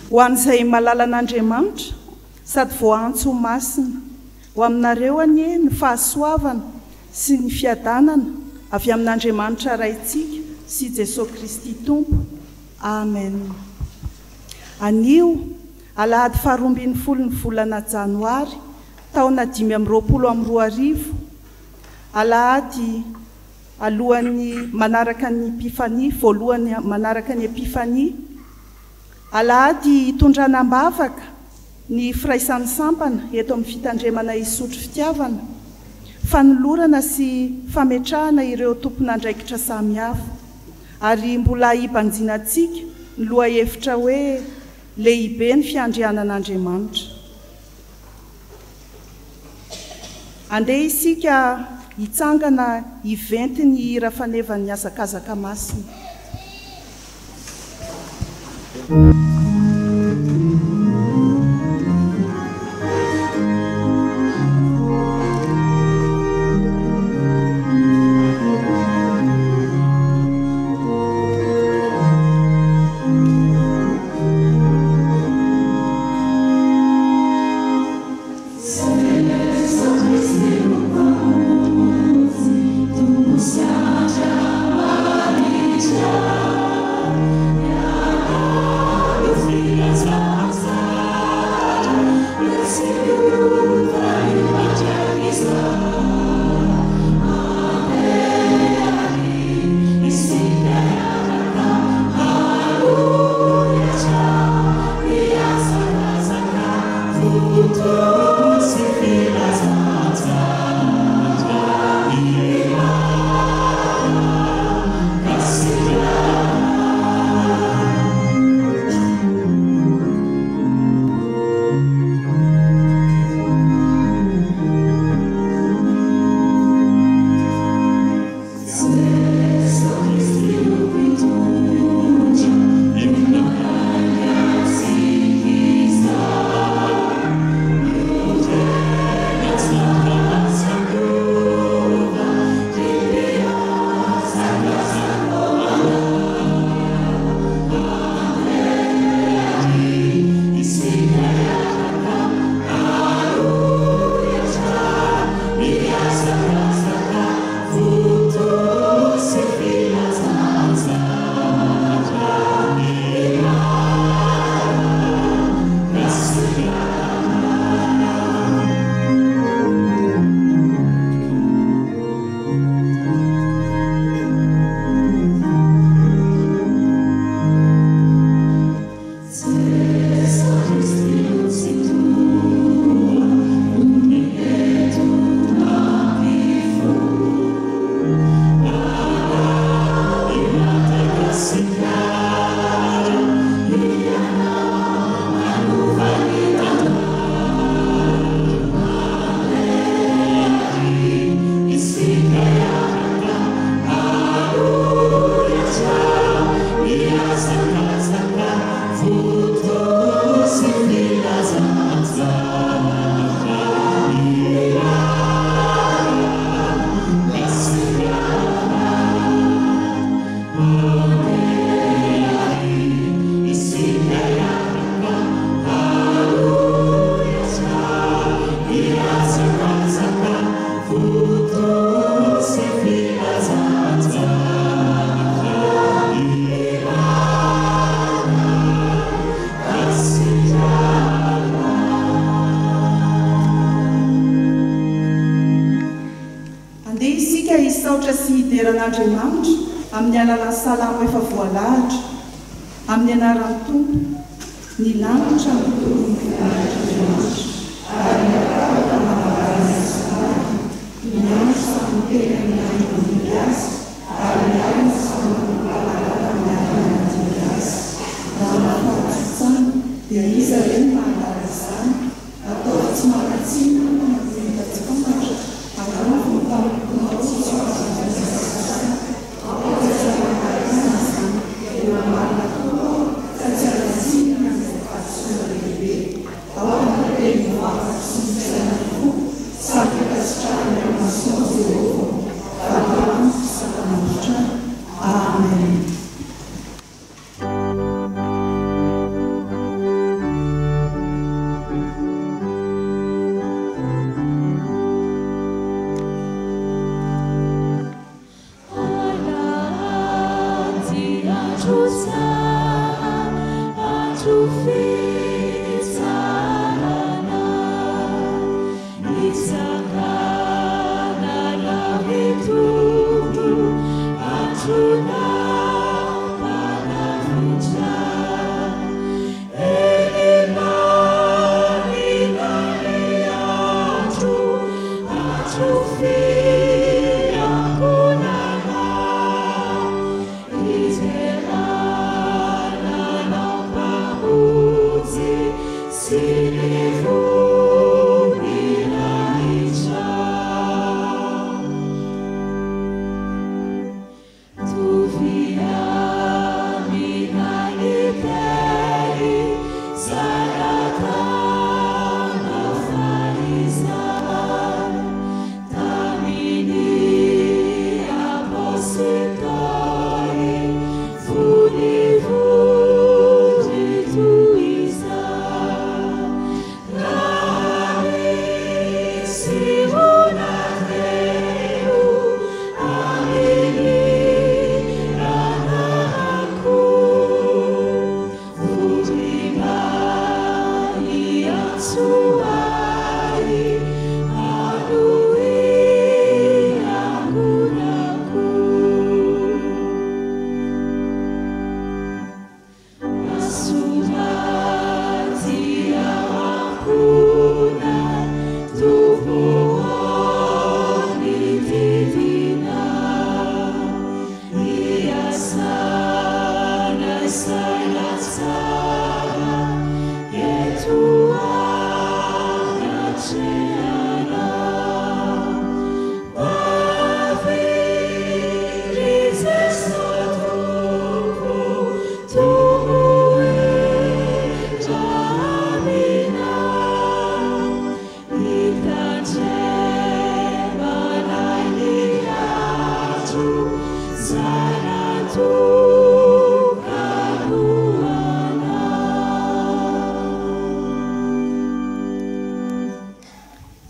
ho an'izay malala an'Andriamanitra sady voantso masina ho aminareo anie ny fahasoavana sy ny fiadanana avy amin'Andriamanitra raintsika sy Jesosy Kristy Tompo. Amen. Anio alahady 12 volana Janoary taona 2022 alahady alohan'ny manaraka ny Epifania, voalohany manaraka ny Epifania, alahady hitondranam-bavaka ny firaisan'ny sampana eto amin'ny fitandremana isotro fitiavana, fanolorana sy fametrahana ireo tompon'andraikitra samihafa, ary mbola hibanjinantsika ny lohahevitra hoe lehibe ny fiandrianan'Andriamanitra. Andeha isika hitsangana hiventy ny hira fanevan'ny hazakazaka masina. Andriamanitra amin'ny alalan'ny salamo efa voalahatra amin'ny anaran'ny Tompo ny lanitra ny tokony fianarandriamanitra ary ny atao manavana samy ny andro samy tena ny andro ny kiasy ary ny alina samy mampalalala ny alina ny kiasy raha mafatsitsana dia iza reny mahalala izany atao tsy manatsina manaventa tsy fantatra angano ny tampokonao tsy Amen.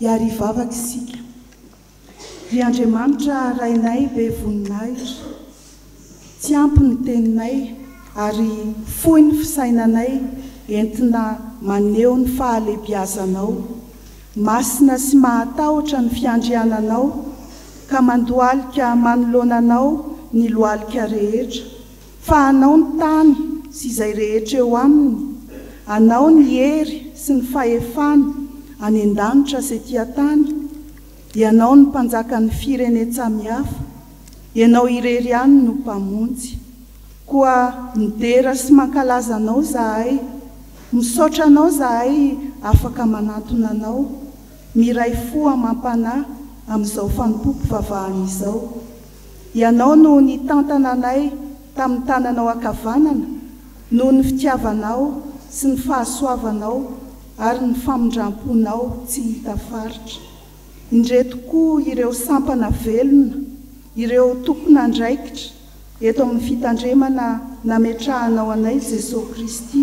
Iary vavaka isika ry Andriamanitra rainay be voninahitra tsy ampy ny teninay ary fohy ny fisainanay entina maneho ny fahalebiazanao masina sy mahatahotra ny fiandriananao ka mandoalika manoloananao ny loalika rehetra fa anao ny tany sy izay rehetra eo aminy anao ny hery sy ny fahefana any an-danitra sy etỳ tany ianao ny mpanjaka ny firenetsamihafa ianao irery ihany no mpamonjy koa midera sy mankalaza anao zahay misaotra anao zahay afaka manatona anao miray fo amampanahy amin'izao fanompopo vavahana izao ianao no nitantana anay tamin'ny tananao ankavanana no ny fitiavanao sy ny fahasoavanao ary ny famindramponao tsy hita faritra indre tokoa ireo sampana velona ireo tompon'andraikitra eto amin'ny fitandremana nametrahanao anay Jesosy Kristy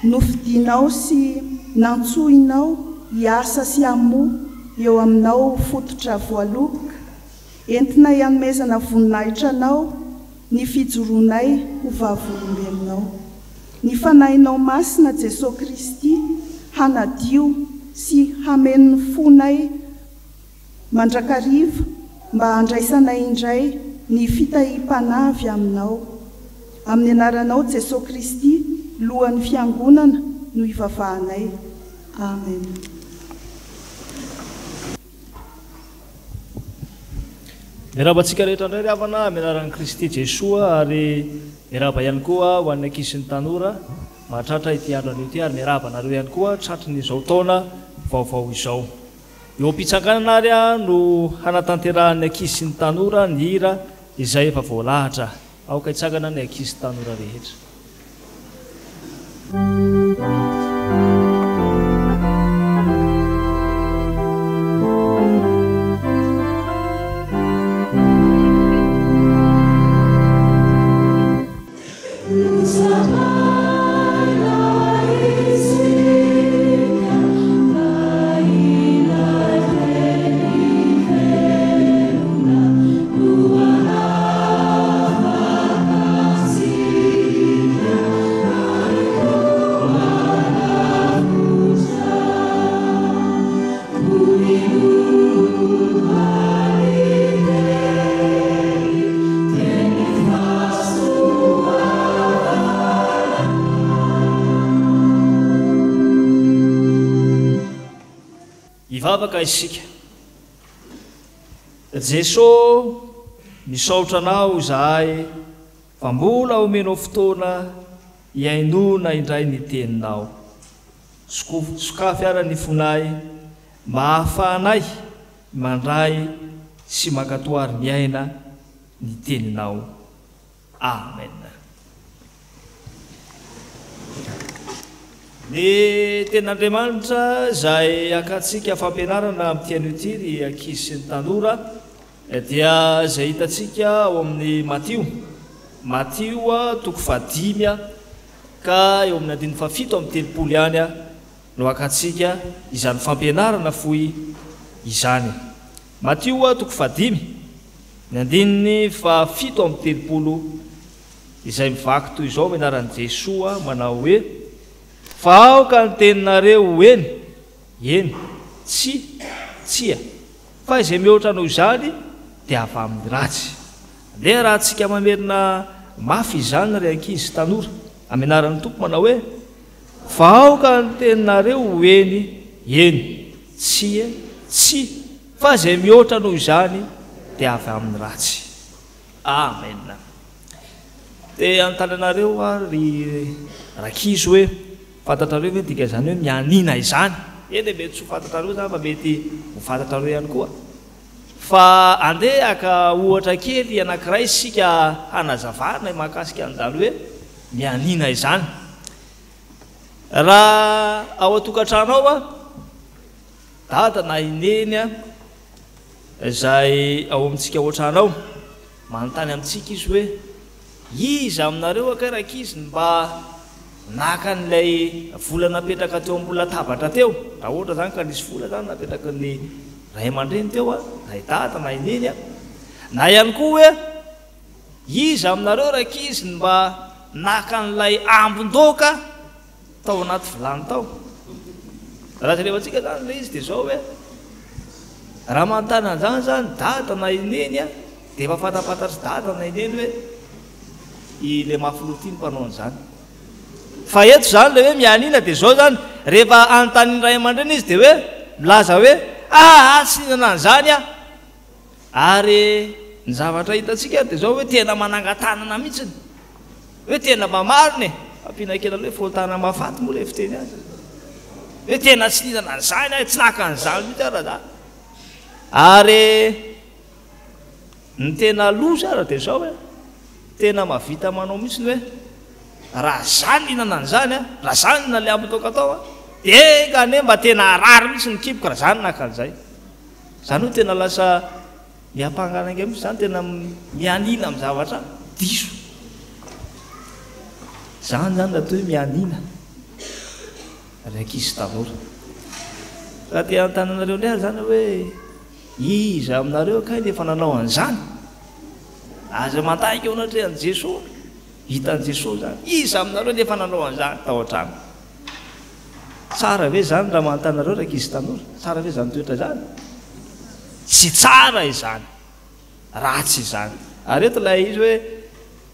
nofidianao sy nantsohinao hiasa sy hamoa eo aminao fototra voaloboka entina hanomezana voninahitra anao ny fijoroanay ho vavolombelonao ny fanahinao masina Jesosy Kristy hanadio sy hameno ny fonay mandrakariva mba handraisanay indray ny fitahim-panavy aminao amin'ny anaranao Jesosy Kristy lohan'ny fiangonana no ivavahanay. Amen. Mirabantsika rehetra indray ry havana amin'ny anaran'i Kristy Jesoa ary miraba ihany koa ho an'ny ankizy sy ny tanora mahatratra ity andro anio ity ary mirabanareo ihany koa tratran'izao taona vaovao izao. Eo am-pitsanganana ary no hanatanterahan'ny ankizy sy ny tanora ny hira izay efa voalahatra. Aoka hitsangana ny ankizy sy tanora rehetra. Yeah. mivavaka isika Jesosy misaotra anao zahay fa mbola omenao fotoana iainona indray ny teninao sokafy ara ny fonay mba hahafahanay mandray sy mankatoary miaina ny teninao. Amen. Ny ten'Andriamanitra zay akatsika fampianarana amin'ny tian'ity ry ankizy sy ny tanora dia zay hitatsika ao amin'ny Matio toko 5 ka eo amin'ny andiny 7 amin'ny telopolo ihany no akatsika izany fampianarana foy izany. Matio toko 5 ny andininy 7 amin'ny telopolo izay mivaky toy izao mianaran'i Jesosy manao hoe fa aoka ny teninareo eny tsia fa izay mihoatra noho izany dia avy amin'ny ratsy. Dia raha tsika mamerina mafy izany ry ankizy tanora amenaran'ny tompo manao hoe fa aoka ny teninareo eny tsia fa izay mihoatra noho izany dia avy amin'ny ratsy. Amen. Dia antananareo ary rakizy hoe fantatrareo hoe dika zany hoe mianina izany eny mety tsy fantatrareo zany fa mety ho fantatrareo ihany koa fa andeha ka ohatra kely anankiray sika hanazavana mahakasika an'izany hoe mianina izany. Raha ao atokantrano ao dada na ineny zay ao amintsika ohatranao manontany amintsika izy hoe iza aminareo akarakizy mba naka n'ilay vola napetraka teo ambola tabatra teo raha ohatra zany ka nisy vola zany napetraka ny ray aman-dreny teo ray dada na ineny na ihany koa hoe iza aminareo rakizy mba naka n'ilay ambon-doka tao anaty vilany tao. Raha zarevantsika zany le izy dia zao hoe raha manontany an'izany zany dada na ineny dia efa fantafantatry dada na ineny hoe ile mafilotiny mpanao an'izany. Fa eto zany le hoe mianina dia zao zany rehefa anontany ray aman-dreny izy dia hoe milaza hoe tsy nanany zany ary ny zavatra hitatsika dia zao hoe tena manangatanana mihitsiny hoe tena mba mariny ampinakela hoe fotana mafaty moa le fiteny azy hoe tena tsy ninana an'izany tsy naka an'izany mihitsy raha zany. Ary ny tena loza raha dia zao hoe tena mavita manao mihitsiny hoe raha zany inana an'izany raha zany na le ambon-toka tao eka ane mba tena arary mihitsy ny kipoka raha zany naka an'izay. Zany hoe tena lasa miampangananga mihitsy zany tena mianina amin'ny zavatra diso zany zany raha toy hoe mianina ry ankizy tanora. Raha tia antananareo ndray zany hoe iza aminareo kay nefa nanao an'izany aza mantaika eo anatrehan'i Jesosy hitan'i Jesosy zany iza aminareo nefa nanao an'izany tao an-trano. Tsara ve zany raha mantanareo raha ankizy tanora? Tsara ve zany toetra zany? Tsy tsara izany, ratsy izany. Ary eto ilay izy hoe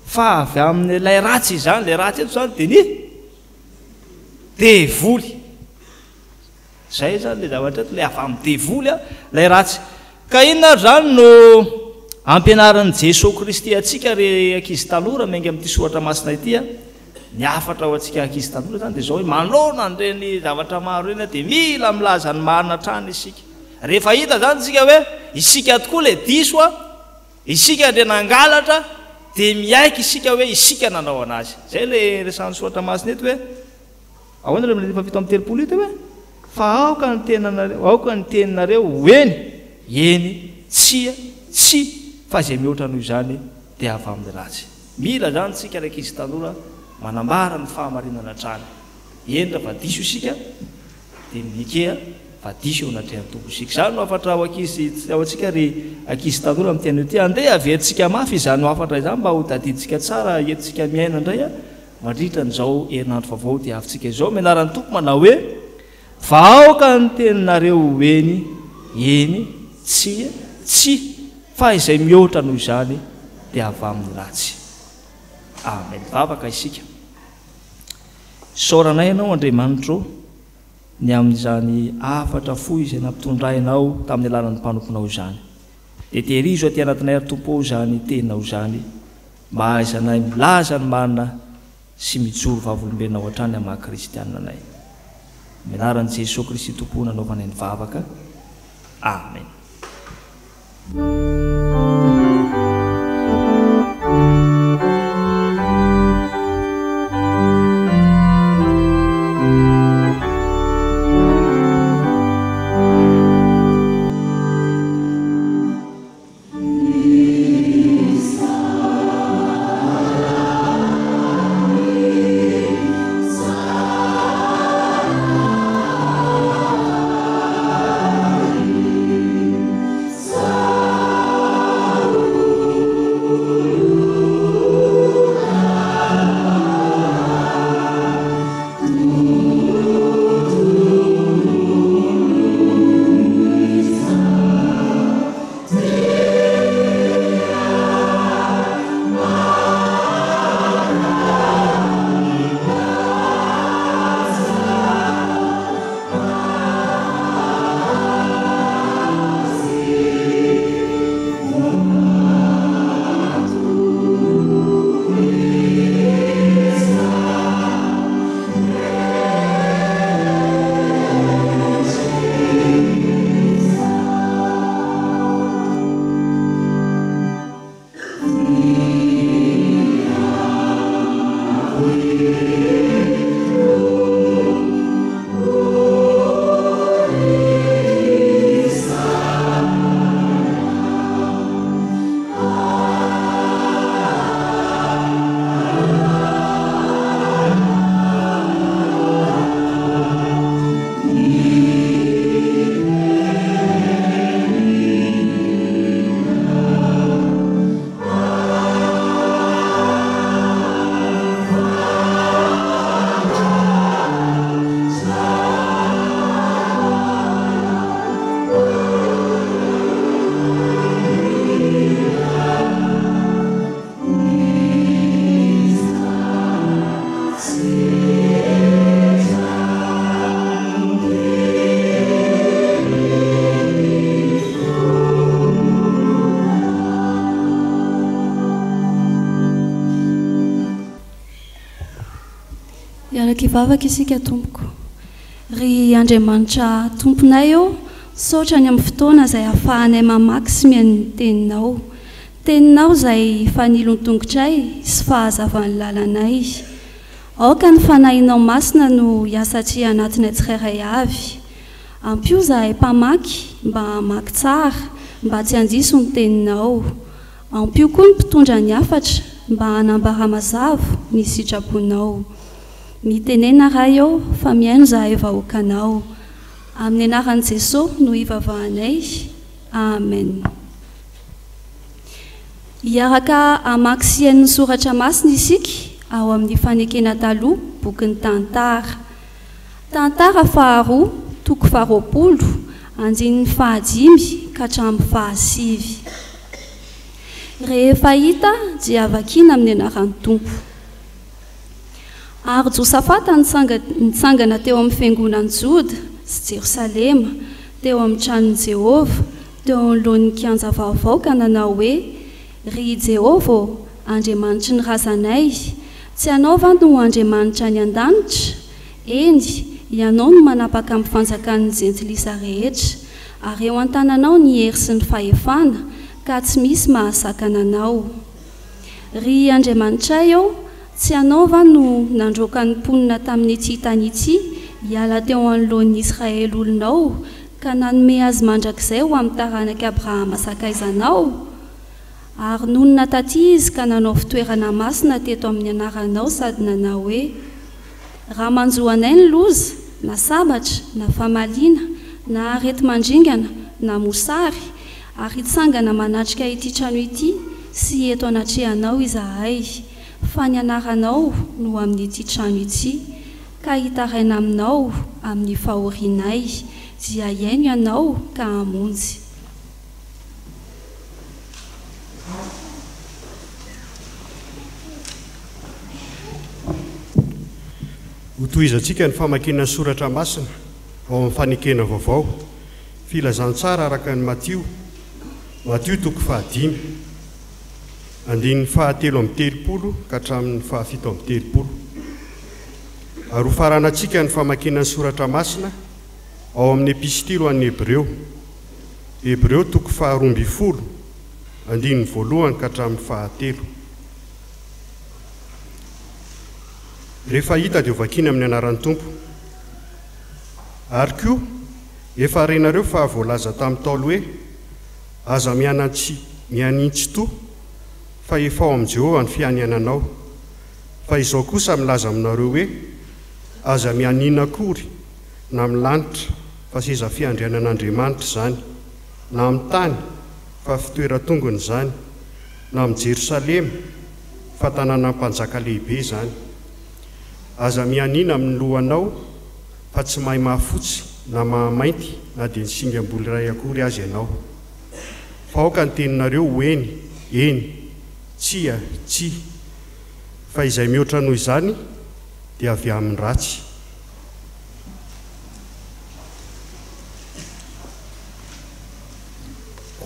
fa avy amin'ilay ratsy izany, ilay ratsy eto zany dia ny devoly. Zay zany le zavatra eto ilay avy amin'ny devoly ilay ratsy. Ka inona zany no ampianaran'i Jesosy Kristy atsika ry ankizy tanora menga amin'ity soratra masina ity ny afatra ho antsika ankizy tanora zany dia zao hoe manona an'ireny zavatra maro reny dia mila milaza ny marina trany isika. Rehefa hita zany tsika hoe isika tokoa le diso isika le nangalatra dia miaiky isika hoe isika nanao anazy. Zay le resan'ny soratra masina eto hoe ahoana le milefa fito amin'ny telopolo ito hoe fa aoka ny teninareo eny tsia fa izay mihoatra noho izany dia avy amin'ny ratsy. Mila zany tsika ry ankizy tanora manambara ny fahamarinana trany. Eny raha vadiso isika dia mikea vadiso eo anatrehan'ny tompo isika. Zany no afatra ao antsika ry ankizy tanora amin'ny tian'io ty andeha aventsika mafy izany no afatra izany mba ho tadiditsika tsara entsika miaina indray mandritra n'izao herinandro vaovao dia avintsika izao. Mianaran'ny tompo manao hoe fa aoka ny teninareo eny tsia fa izay mihoatra noho izany dia avy amin'ny ratsy. Amen. Vavaka isika. Saoranay ianao Andriamanitra ny amin'izany afatra fo izay nampitondrainao tamin'ny alanany mpanomponao izany dia tehirizo aty anatinay ary tompo zany teninao zany mba aizanay milaza ny marina sy mijoro vavolombelonao hatrany amin'ny maha-kristianina anay mianaran'i Jesosy Kristy tompo nanaovanay ny vavaka amen. Kivavaka isika tompoko ry Andriamanitra tomponay eo saotrany amin'ny fotoana izay ahafahanay mamaky sy mihaino ny teninao izay fanilon-tongotray sy fahazavan'ny lalanay aoka ny fanahinao masina no hiasatria anatinay tsirairay avy ampio izahay mpamaky mba hamaky tsara mba tsy hanjiso ny teninao ampio koa ny mpitondra ny afatra mba hanambara mazavo ny sitraponao mitenena raha eo fa mihaino izahay vahoakanao amin'ny anaran'i Jesosy no ivavahanay amen. Hiaraka hamaky sy haino ny soratra masina isika ao amin'ny fanekena taloha bokin'ny tantara faharoa toko faharoapolo andinin'ny fahadimy ka hatramin'ny fahasivy. Rehefa hita dia vakiana amin'ny anaran'ny Tompo. Ary Josafata nitsangana teo amin'ny fiangonan'i Joda sy Jerosalema teo amin'ny tranon'i Jehovah teo anoloan'ny kianja vaovao ka nanao hoe ry Jehovah Andriamanitry ny razanay tsy anao va no Andriamanitra ny an-danitra eny ianao no manapaka amin'ny fanjakan'ny jentilisa rehetra ary eo an-tananao ny hery sy ny fahefana ka tsy misy mahasakana anao. Ry Andriamanitra eo tsy anao va no nandroaka ny mponina tamin'ity tany ity hiala teo anoloan'ny Israely olonao ka nanome azy mandrakizay ho amin'ny taranaka Abrahama sakaizanao ary nonona taty izy ka nanao fitoerana masina teto amin'ny anaranao sady nanao hoe raha manjoanay ny loza na sabatra na famaliana na arety mandringana na mosary ary hitsangana manatrika ity trano ity sy eto anatrehanao izahay fa ny anaranao no amin'ity trano ity ka hitaraina aminao amin'ny fahorianay dia iaino ianao ka hamonjy. Ho tohizantsika ny famakiana ny soratra masina ao amin'ny fanekena vaovao filazantsara araka ny Matio 5 andininy 7:30 ka hatramin'ny 7:30 ary hofaranantsika ny famakinany soratra masina ao amin'ny epistily ho an'ny Hebreo 12 andininy 1 ka hatramin'ny 9. Rehefa hita dia vakiny amin'ny anaran'ny Tompo. Ary koa efa renareo fa voalaza tamin'ny taolo hoe aza mianintsy to fa efa ao amin'i Jehovah ny fianiananao. Fa izao kosa milaza aminareo hoe aza mianina akory na amin'ny lanitra fa seza fiandrianan'Andriamanitra izany, na amin'ny tany fa fitoeran-tongony izany, na amin'ny Jerosalema fa tanàna mpanjaka lehibe izany. Aza mianina amin'ny lohanao fa tsy mahay mahafotsy na mahamainty na dia ny singam-boly iray akory azy ianao. Fa aoka ny teninareo ho eny, tsia, tsia. Fa izay mihoatra noho izany dia avy amin'ny ratsy.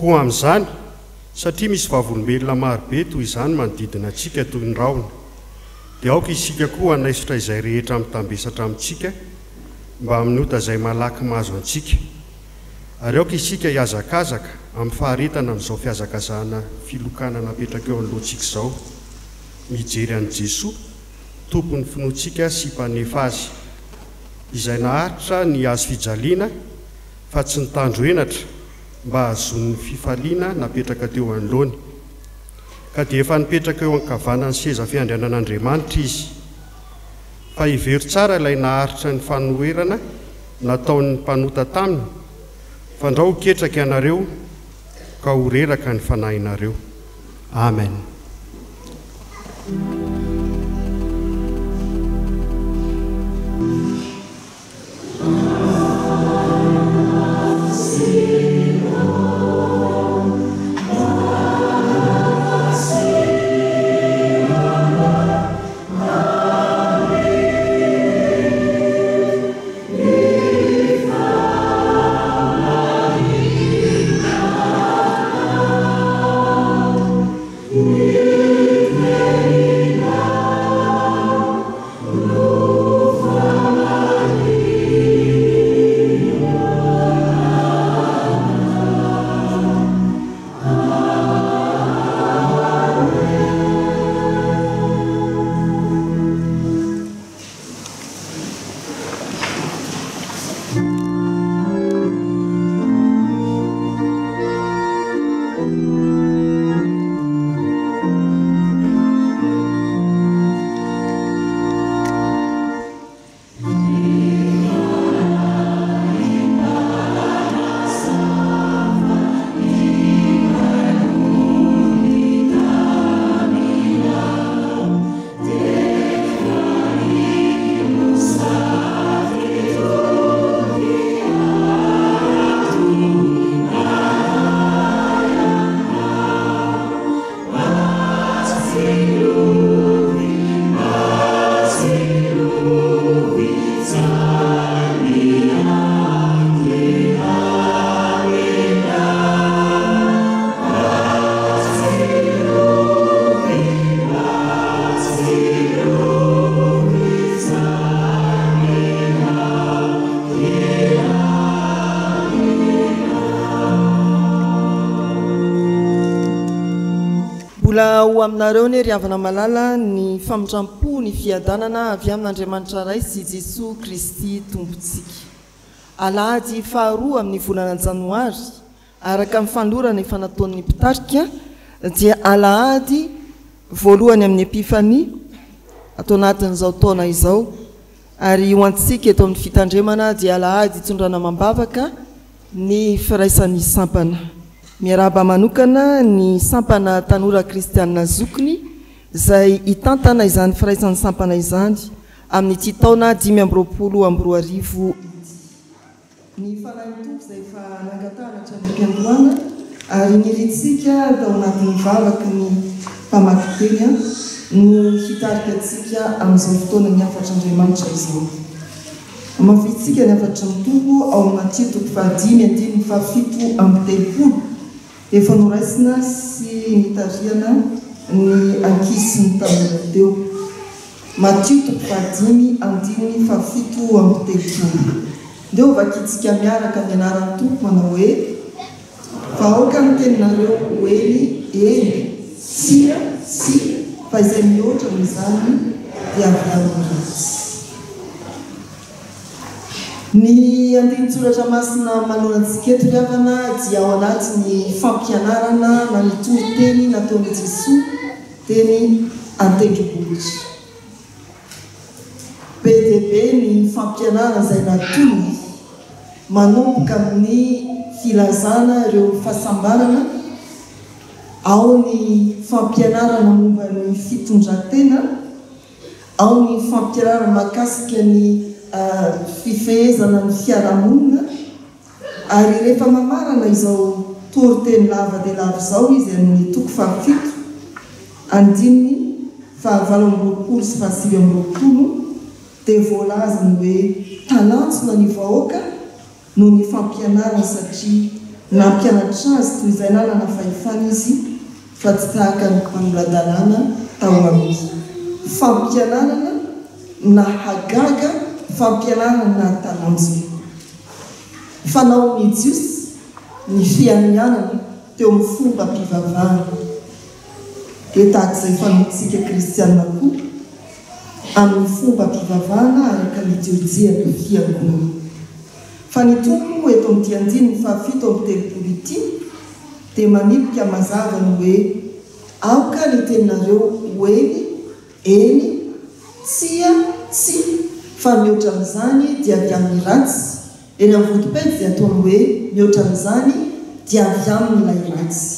Ho amin'izany satria misy vavolombelona marobe toy izany manodidina antsika toy ny rahona, dia aoka isika koa hanaisitra izay rehetra mitambesatra amintsika mba amin'ny ota izay malaky mahazo antsika. Ary aoka isika hiazakazaka amin'ny faharetana amin'izao fiazakazahana filokana napetraka eo anoloantsika izao, mijery an'i Jesoa, tompon'ny finoantsika sy mpanefa azy, izay naharitra ny azo fijaliana fa tsy nitandroenatra mba ahazon'ny fifaliana napetraka teo anoloany. Ka dia efa nipetraka eo ankavanany seza fiandrianan'Andriamanitra izy. Fa hivery tsara ilay naharitra ny fanoherana nataon'ny mpanota taminy, fa ndao ketraka ianareo ka ho reraka ny fanahinareo. Amen. Ho aminareo ny ry havana malala ny famindrampo ny fiadanana avy amin'Andriamanitra ray sy Jesoa Kristy tompontsika. Alahady faharoa amin'ny volana janoary araka amin'ny fanolorana efa nataon'ny mpitarika dia alahady voalohany amin'ny epifania atao anatin'izao taona izao, ary ho antsika eto amin'ny fitandremana dia alahady itsundrana mambavaka ny firaisan'ny sampana. Miaraba manokana ny sampana tanora kristianina zokiny izay hitantana izany firaisan'ny sampana izany amin'ny ity taona 2022. Ny fanahintompo izay efa nangatahana hatramin'ny androana ary niritsika tao anatin'ny vavaky ny mpamakiteny no hitarika antsika amin'izao fotoana ny afatr'Andriamanitra izao. mafitsika ny afatra mitombo ao anaty toko fahadimy andiny fahafito amby telopolo efa noraisina sy mitariana ny ankisy ny tanora teo Matthieu toko fahadimy andiny fahafito amby telopolo ndeo vakitsika miaraka ny anarany tompo manao hoe vahoaka ny teninareo hoeny eny sia sy fa izay mihoatra amin'izany dia avy amin'ny ratsy. Ny andin-tsoratra masina manorantsika eto riavana dia ao anatin'ny fampianarana na ny toriteny nataon'i Jesosy teny an-tendrombohitra. Be dia be ny fampianarana izay natony manomboka amin'ny filazana ireo fahasambarana, ao ny fampianarana momba ny fitondran-tena, ao ny fampianarana mahakasika ny fifehezana ny fiarahamonina, ary rehefa mamarana izao toriteny lava dia lava izao izy amin'ny toko fahafito andininy fahavalo amby roapolo sy fahasivy amby roapolo dia voalazany hoe talantsona ny vahoaka no ny fampianarana satria nampianatra azy toy izay nanana fahefana izy fa tsy tahaka ny mpanoladalàna tao amin'ny fampianarana na hagaga fampianarana na talantsona. Fanaon'i Jiosy ny fianianana teo amin'ny fomba mpivavahana dia tahak'izay fanaontsika kristianina koa amin'ny fomba mpivavahana araka liturjia ny fiangonana. Fa ny tompo eto amin'ny andiny fahafito amin'ny telopolo ity dia manipika mazava ny hoe aoka ny teninareo hoeny eny tsia tsy fa mihoatra amin'izany dia avy amin'ny ratsy. Eny amin'ny votopety dia ataony hoe mihoatra amin'izany dia avy amin'ilay ratsy.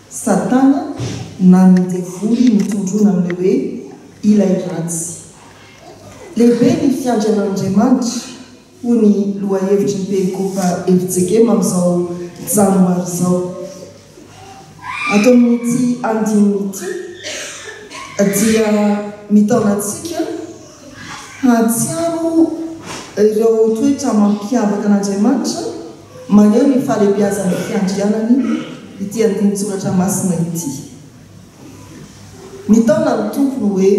Satana na ny devoly mitondrona amin'ilay hoe ilay ratsy. Lehibe ny fiandrian'Andriamanitra ho ny lohahevitry ny Pentekopa Evitsegema amin'izao janoary izao. Ato amin'ity andininy ity dia mitaonantsika hatsiaro ireo toetra mampiavaka an'Andriamanitra maneho ny fahalehibiazan'ny fiandrianany ity andinin-tsoratra masina ity. Mitaona ny tompony hoe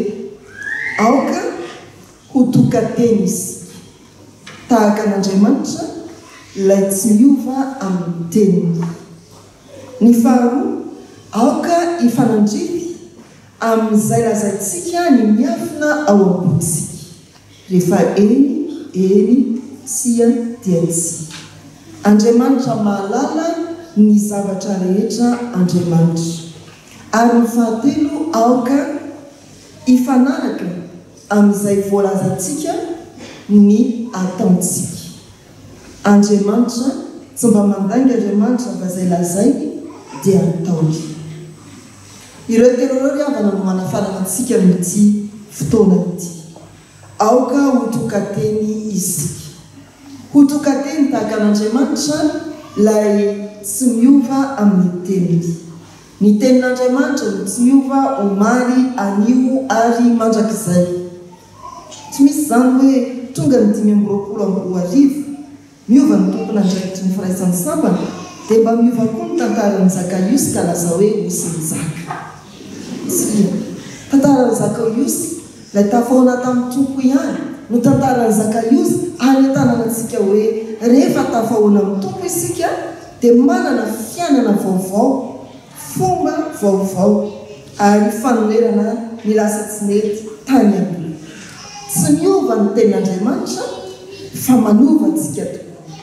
aoka ho toka-teny izy tahaka an'Andriamanitra ilay tsy miova amin'ny teniny. Ny faharoa, aoka hifanandrivy amin'izay lazaintsika ny miafina ao am-potsika rehefa eny tsia dia tsia. Andriamanitra mahalala ny zavatra rehetra Andriamanitra. Ary ny fahatelo, aoka hifanaraka amin'izay voalazantsika ny ataontsika. Andriamanitra tsy mba mandainga Andriamanitra mba izay lazainy dia ataony. Ireo telo ireo riavana no manafarana antsika amin'ity fotoana ity. Aoka ho toka-teny isika. Ho toka-teny tahaka an'Andriamanitra ilay tsy miova amin'ny teniny. Ny tenin'Andriamanitra no tsy miova omaly anio ary mandrakizay. Tsy misy izany hoe tonga ny 5:20 miova ny tompona andraikitry ny firaisan'ny sambana dia mba miova koa ny tantaran'ny Zakaiosy ka laza hoe osy ny zaka. Tantaran'ny Zakaiosy ilay tafaona tamin'ny tompo ihany no tantaran'ny Zakaiosy anentanana antsika hoe rehefa tafaona amin'ny tompo isika dia manana fiainana vaovao, fomba vaovao ary fanonerana ny lasa tsy mety tany amin'ny. Tsy miova ny tenin'Andriamanitra fa manova antsika tokoa.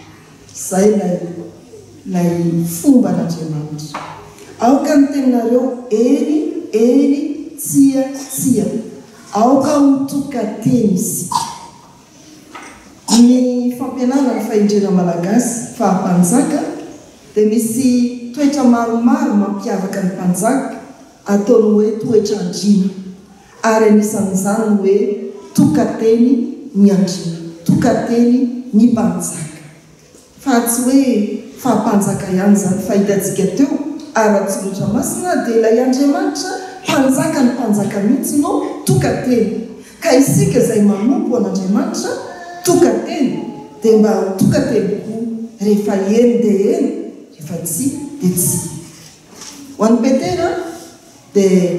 Izay ilay fomba n'Andriamanitra. Aoka ny teninareo eny tsia tsia. Aoka ho toka-teny isika. Ny fampianarana ny fahendrena malagasy fahampanjaka dia misy toetra maromaro mampiavaka ny mpanjaka ataony hoe toetra andrina. Ary anisan'izany hoe toka-teny ny andrina, toka-teny ny mpanjaka. Fa tsy hoe fahampanjaka ihany izany fahitantsika teo ara-tsolotra masina dia ilay Andriamanitra mpanjaka ny mpanjaka mihitsy no toka-teny. Ka isika izay manompo an'Andriamanitra tokateny dia mba tokateniko rehefa eny dia eny rehefa tsy dia tsy ho an'ny Petera dia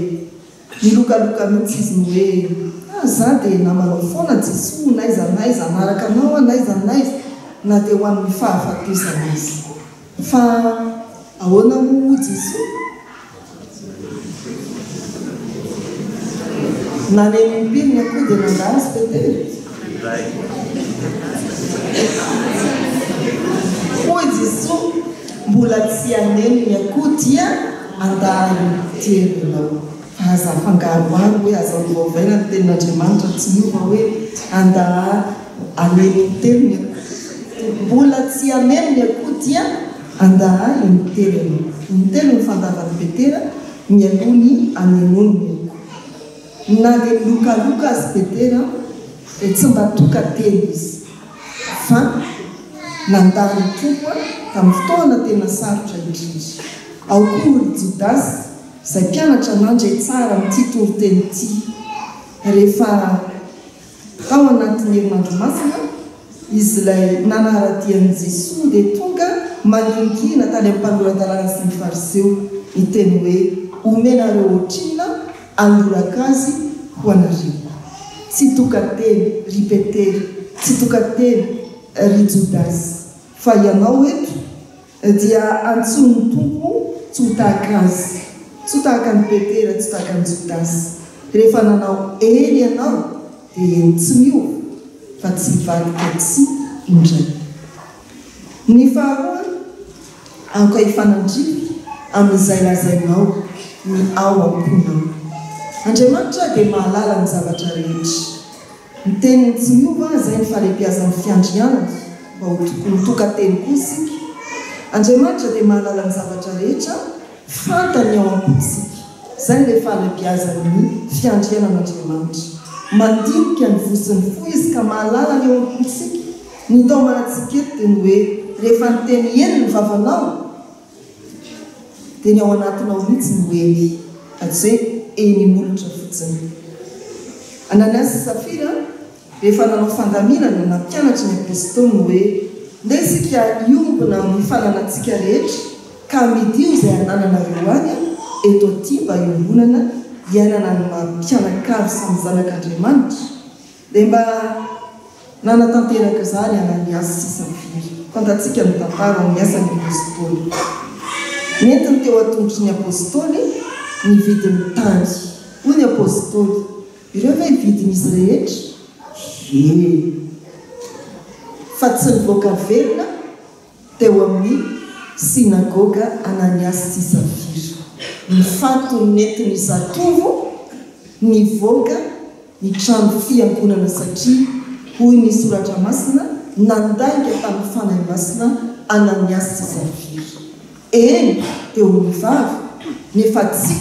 milokaloka mihitsy izy ny hoe za dia namanao foana Jesoa naiza naiza anaraka anao naiza naiza na dia ho amin'ny fahafatesana izy fa ahoana mo Jesoa nanenym-piriny akoho dia nangazy Petera hoy Jesoa mbola tsy aneniny akoho dia andahany terinao aza fangaroaro hoe aza mivaovaina ny tenin'Andriamanitra tsy miova hoe andaha aneniny teriny mbola tsy aneniny akoho dia andaha imiteriny mitelo ny fandavany Petera mialony anenony akoho na dia milokaloka azy Petera dia tsy mba tokateny izy fa nandany tompo tamin'ny fotoana tena sarotra indrindra ao koa Jodasy izay mpianatra nandray tsara amin'ity toriteny ity rehefa tao anatin'ny herinandro masina izy ilay nanaradian'i Jesoa dia tonga maningina tany amin'ny mpanoran-dalàna sy ny fariseo miteny hoe omenareo otrina andoraka azy ho anareo tsy tokateny ry Petera tsy tokateny ry Jodasy fa ianao eto dia antsony tompo tsy ho tahaka azy tsy ho tahaka ny Petera tsy ho tahaka ny Jodasy rehefa nanao eny ianao dia eny tsy miova fa tsy vadika tsy indray ny faharoa aoka hifanandrivy amin'izay lazainao ny ao amponao Andriamanitra dia mahalala ny zavatra rehetra ny teniny tsy miova izay ny fahalebiazan'ny fiandrianana mba ho tokateny koa isika Andriamanitra dia mahalala ny zavatra rehetra fantany ao ampontsika izay ilay fahalebiazan'ny fiandrianan'Andriamanitra mandinika ny vosiny fo izy ka mahalala ny ao ampontsika ny tao manatsika eto dia ny hoe rehefa ny teny eny ny vavanao dia ny ao anatinao mihitsy ny hoe atsy hoe eny molotra fotsiny Ananiasy sy Safira rehefa nanao fandaminana na mpianatra ny apôstôly ny hoe nde isika iombona amin'ny fananantsika rehetra ka midio izay anananareo any eto aty mba iombonana hiainana ny mampianakavy samy zanak'Andriamanitra dia mba nanatanteraka izany Ananiasy sy Safira fantatsika ny tantara amin'ny asan'ny apôstôly nentiny teo atongotry ny apôstôly ny vidiny tany hoy ny apôstôly ireo hoe vidin'izy rehetra fa tsy nivoaka velona teo amin'ny sinagoga Ananiasy sy Safira ny fatony nentiny zatovo nivoaka ny trano fiangonana satria hoy ny soratra masina nandainga tamin'ny fanahy masina Ananiasy sy Safira eny teo ny vavy nefa tsy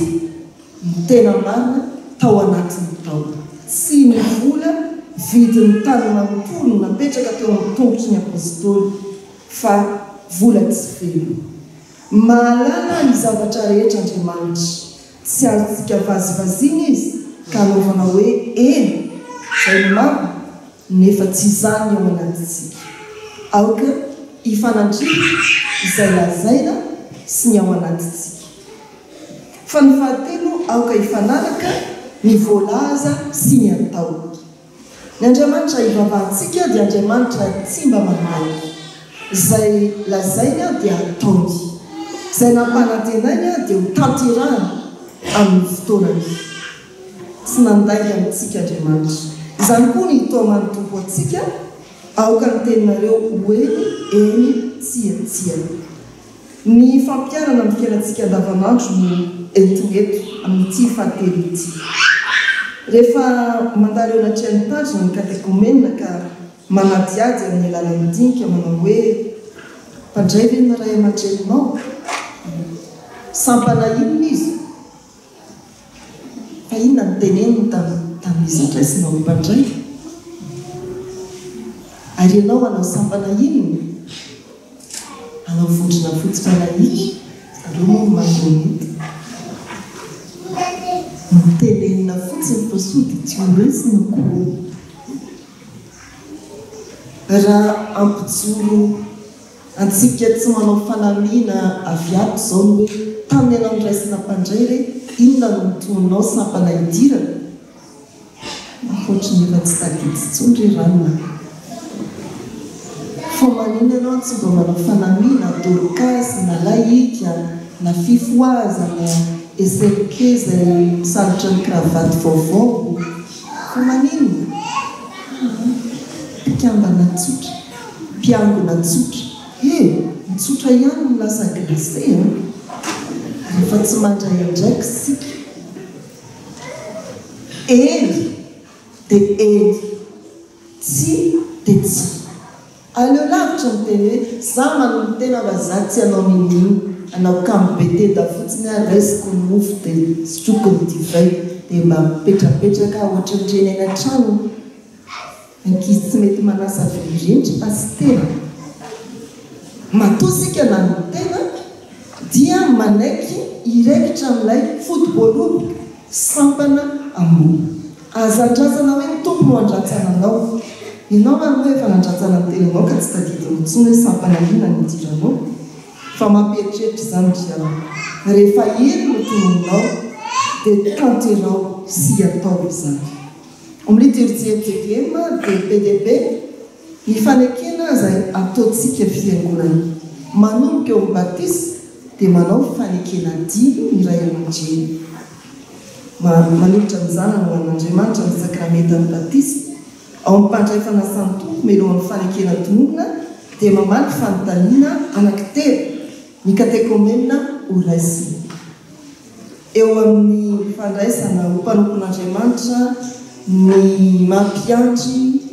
ny tena marina tao anatiny tao tsy ny vola vidiny tany manontolo napetraka teo amin'ny tongotry ny apôstôly fa vola tsy feno mahalala ny zavatra rehetra Andriamanitra tsy azontsika vazivazina izy ka anaovana hoe eny izay ny marina nefa tsy izany ao anatintsika aoka hifanandrivy izay lazaina sy ny ao anatintsika fa ny fahatelo aoka hifanaraka ny voalaza sy ny atao ny Andriamanitra hivavahantsika dia Andriamanitra tsy mba manaiky izay lazaina dia ataony izay nampanantenainy dia ho tanterahany amin'ny fotoanany tsy nandainga amintsika Andriamanitra izany koa ny hitoa manotompo antsika aoka ny teninareo hoeny eny tsiatsiana ny fampiarana amin'ny fiainantsika andavanandro no entoeto amin'ity fahatelo ity rehefa mandalo eo anatrany tandrina ny katekomenina ka manadiady amin'ny alalan'ny dinika manao hoe mpandray ve ny ray aman-dreninao sampana inona izy fa inona ny teneniny tamin'izy andraisinao hoe mpandray ary ianao anao sampana inona anao vondrona fotsy-panahiny areo moa mandonety mitenenina fotsiny fasody ty oresina koa raha ampijoro antsika tsy manao fanamiana avy ato zao no hoe tamin'ny anao niraisina mpandray re inona no mitonao sampana idirana akoatra nefa tsy tadiditsondry ranona fa manina anao tsy mba manao fanamiana dorokasy na laika na fifoaza na eserkeza misarotra ny kravaty vaovao fa manina mpikambana tsotra mpiangona tsotra mitsotra ihany no lasa glacé rehefa tsy mandray andraiky sika ely dia ely tsy dia tsy aleo lavitra ny teny hoe za manony tena mba za tsy anao mininy anao kambete da fotsiny a raisiko ny mofo dia sotroko ny divay dia mba mipetrapetraka ohatra nyreny any an-trano ankizy tsy mety manasa virindry pastera matosika na no tena dia manaiky iraikitra amin'ilay football sampana ambony azandrazana hoe mitompo no andratsana anao inao mano hoe efa nandratsana ny tenanao ka tsy tadidinitsony hoe sampana ina ny idiranao fa mampieritreritra izany dra rehefa ely no tononinao dia tanterao sy atao izany omlitiritsietm dia pdb ny fanekena zay ataontsika fiangonana manomboka eo amin'ny batisa dia manao fanekena dilo ny ray aman-dreny manolotra mizana no an'andriamanitra ny sakramenta ny batisa ao mmpandray fanasany tompo melohan'ny fanekena tononona dia mamaly fanontaniana anankitelo ny katekomena oraisina eo amin'ny fandraisana ho mpanompon'andriamanitra ny mampiandry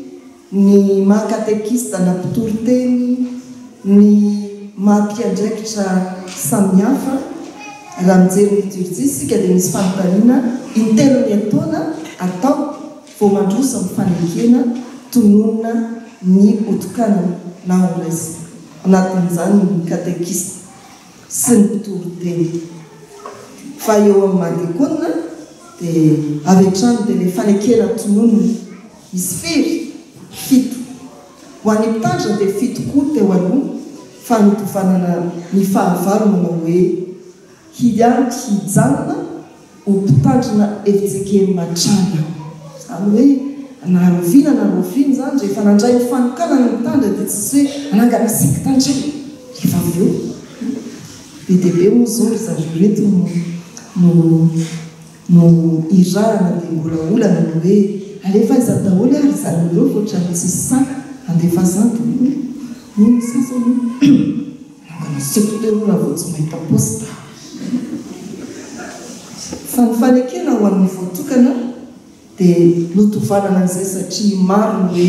ny mahakatekista na mpitoryteny ny mampiandraikitra samihafa raha mijery ny liturgie sika dia misy fanontaniana intelo ny ataona atao vao mandrosa mifanekena tononona ny otokanana na oraisina anatin'izany ny katekista sy ny mpitoryteny fa eo amin'ny mandekona dia avy an-trano dia le fanekena tononona misy firy fito ho an'ny mpitandra dia fito koa teo aloha fa nitovanana ny fahavalo manao hoe hiany hijanona ho mpitandrina efijekeny matrana zany hoe narovina na roviny zany rehefa nandray ny fanokana ny mitandra dia tsisy hoe anangana siky tandray rehefa avy eo bdb moa zao ry zareo reto no irahana dia mbola olana no hoe alefa iza daholo ary zareo voatra tsisy saka andefa zanto sasany nangana sekotero raha vao tsy mahita posta fa ny fanekena ho an'ny voatokana dia notovanana an'izay satria maro no hoe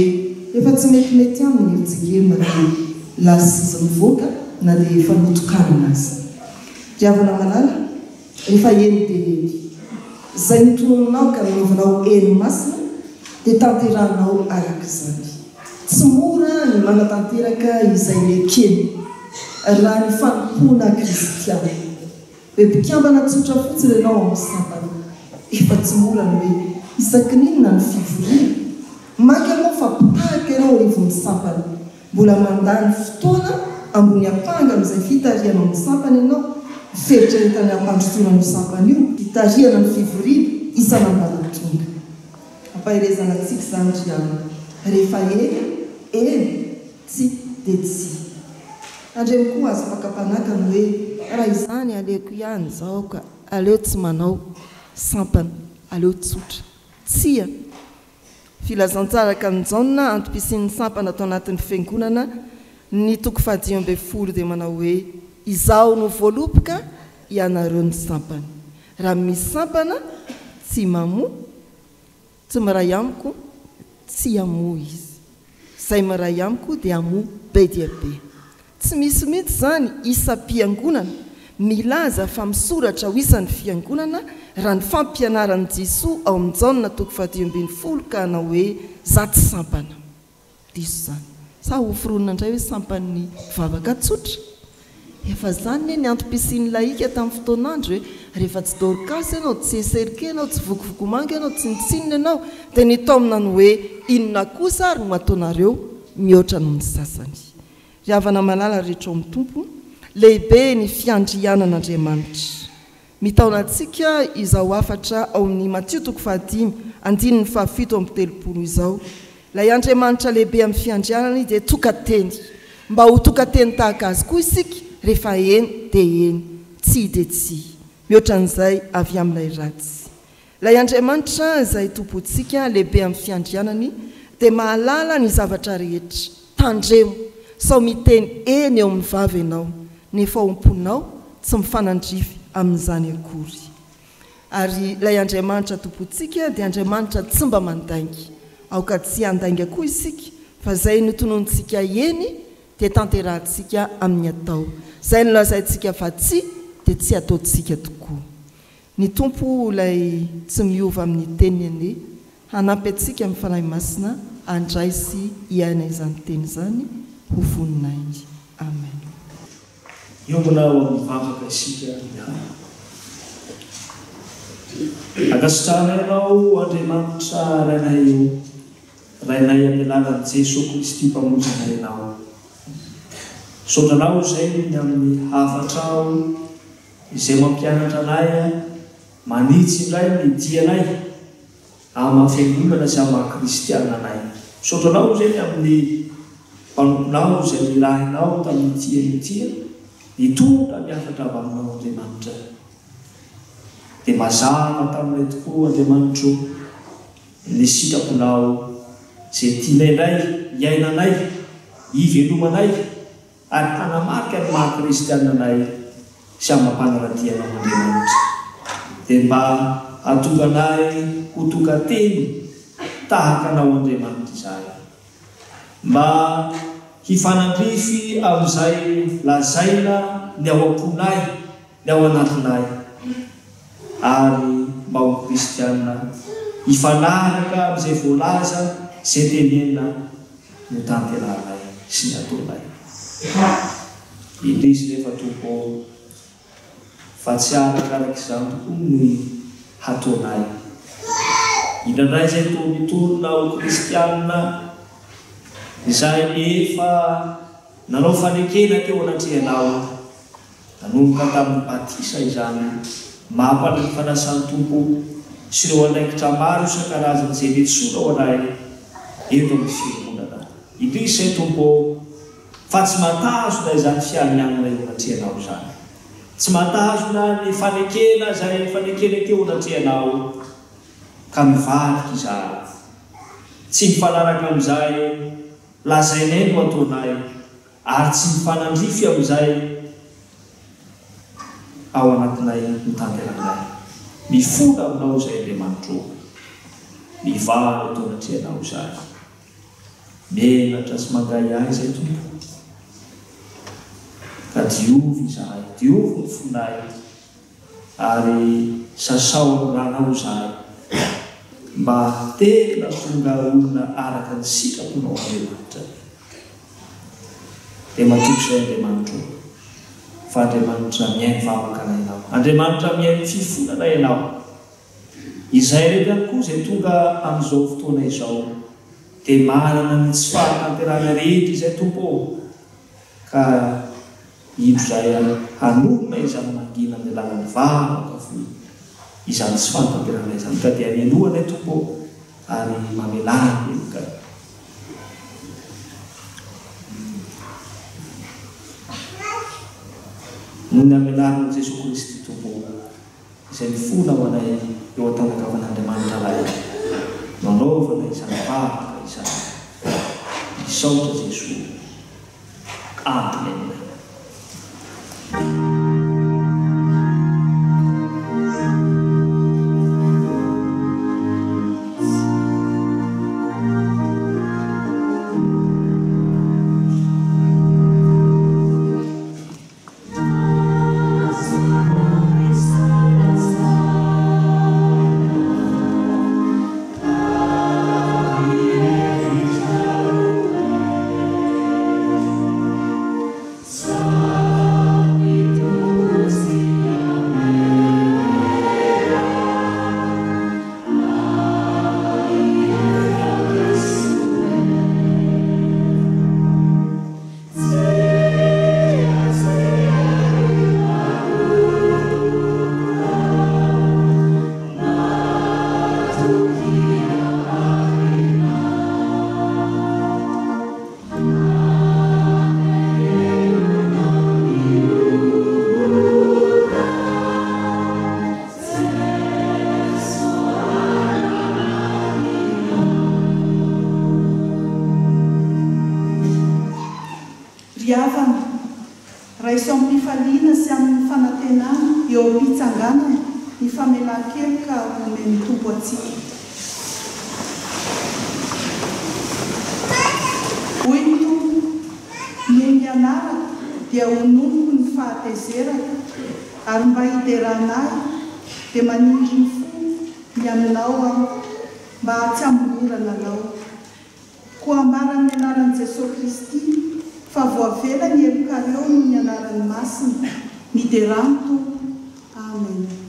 efa tsy metimety aminy evijegema dia lasiza mivoaka na dia efa notokanana azy riavana malala rehefa eny dia zay nitonononao ka nanaovanao eny masina dia tanterahanao araka izany tsy mora ny manatanteraka izay lekeny raha ny fanompoana kristiana hoe mpikambana tsotra fotsiny ianao amin'ny sampana efa tsy mora ny hoe isaky ninona ny fivoriana maky anao fa mpitahaka ianao rivon'ny sampana mbola mandany fotoana ambony apanga amin'izay fitariana amin'ny sampana ianao feritrerentany ampandrosoana ny sampana io hitariana ny fivoriana isanambanatonga ampahirezana antsika zany riana rehefa eny tsy dia tsy andreny koa azo makapanaka ny hoe raha izany aleoko ihany zao ka aleo tsy manao sampana aleo tsotra tsia filazantsaraka nyjaona antom-pisian'ny sampana atao anatin'ny fiangonana ny toko fahadimy folo dia manao hoe izaho no voalopoka ianareo ny sampana raha misy sampana tsy mamoa tsy maray amiko tsy amoa izy zay maray amiko dia amoa be dia be tsy misy mihitsy zany isam-piangonana milaza fa misoratra ho isan'ny fiangonana raha ny fampianaran'i Jesosy ao amin'ny Jaona toko fahadimy folo ka hanao hoe za tsy sampana diso zany sa hoforonina indray hoe sampan'ny vavaka tsotra efa zany ny antom-pisian'ny laika tamin'ny fotoanandro hoe rehefa tsy dorokasy ianao tsy eserike ianao tsy vokovokomanga ianao tsy nitsinina ianao dia nitaomina ny hoe inona kosa ary no ataonareo mihoatra noho ny sasany. Ry havana malala rehetra amin'ny tompo, lehibe ny fiandrianan'Andriamanitra. Mitaona antsika izao afatra ao amin'ny Matthieu 5:17 izao. Ilay Andriamanitra lehibe amin'ny fiandrianany dia tokateny. Mba ho tokateny tahaka azy koa isika rehefa eny dia eny, tsy dia tsy. Mihoatra an'izay avy amin'ilay ratsy. Ilay Andriamanitra izay tompontsika lehibe amin'ny fiandrianany dia mahalala ny zavatra rehetra. Tandremo, sao miteny eny eo amin'ny vavy ianao, nefa omponao tsy mifanandrify amin'izany akory. Ary ilay Andriamanitra tompontsika dia Andriamanitra tsy mba mandainga. Aoka tsy handainga koa isika, fa izay notonontsika eny dia tanterahantsika amin'ny atao. Izay nolazaintsika fa tsy dia tsy ataontsika tokoa. Ny tompo ilay tsy miova amin'ny teniny ane, hanampy antsika amin'ny fanahy masina, andraisy iaina izany teny izany ho voninay. Amen. Iomana ao amin'ny vavaka isika miara. Akasitrahana ianao Andriamanitra rainay amin'ny alalan'i Jesosy Kristy mpamonjana ianao. Sotranao izay ny amin'ny hafatrao izay mampianatra anay manitsy indray ny dianay amin'ny fiangonana sy amin'ny kristianina anay. Sotranao izay amin'ny mpanomponao izay nirahinao tamin'ny tia nitondra miafatra avy aminao Andriamanitra. Dia mazava tamin'ilay tokoa Andriamanitra ny sitraponao izay tianay indray iainanay, ivelomanay ary hanamarika ny maha-kristianina anay sy amin'ny mampanaratianao Andriamanitra. Dia mba hatonganay ho tokateny tahaka anao Andriamanitra izay. Mba hifanandrify amin'izay lazaina ny ao am-ponay, ny ao anatinay. Ary mba ho kristianina hifanaraka amin'izay voalaza izay tenena no tanterahanay sy ny ataonay. Indrisy rehefa tompo fa tsy arakaraka izany tokoa ny hataonay. Indrandray izay mitondrona ho kristianina izay efa nanao fanekena teo anatrehanao, nanomboka tamin'ny batisa izany, mampalany fanasan'ny tompo sy ireo anaikitra maro isan-karazany izay netsoina ao anay eto amin'ny fiangonana. Indrisy izay tompo fa tsy matazona izany fiainanana eo anatrehanao izany. Tsy matazona ny fanekena izay fanekena teo anatrehanao ka mivadika izany. Tsy mifanaraka amin'izay lazainay no ataonay ary tsy mifanandrify amin'izay ao anatinay mitanterahanay. Mifoda aminao izay Andriamanitra, mivaly atao anatrehanao izay. Menatra sy mangay ahy izay tompo. Ka diovy izahay, diovy ny fonay ary sasao ny ranao izahay mba tena tonga olona araka ny sitraponao Andriamanitra. Dia matoky izay Andriamanitra, fa Andriamanitra mihaino vavaka anao, Andriamanitra mihaino fifonana ianao. Izay rehetra ihany koa izay tonga amin'izao fotoana izao dia manana ny tsy fahatanterana rehetra izay tompo, ka hidro izay hanomina izany mangina amin'ny alalan'ny vavaka foy izany tsy fahatanterana izany. Ka dia mianohanay tompo ary mamelany eloka. Noho ny amelan'i Jesosy Kristy tompo izay mifona ho anay eo an-tanakavan'Andriamanitra ray, nanaovana izany vavaka izany. Isaotra Jesosy. Amen. So fiavana raiso amin'ny mpifaliana sy amin'ny fanantenana eo am-pitsanganana ny famelan-kely ka omeny tompo atsika. Hoy ny tompo, no mianarako dia honomoko ny fahatezeraka ary mba hideranahy dia manindry ny fo ny aminao aho mba tsy ambolorana anao. Ko ambaran'ny anaran'i Jesosy Kristy fa voavela ny elokareo no ny anaran'ny masina mideranto. Amen.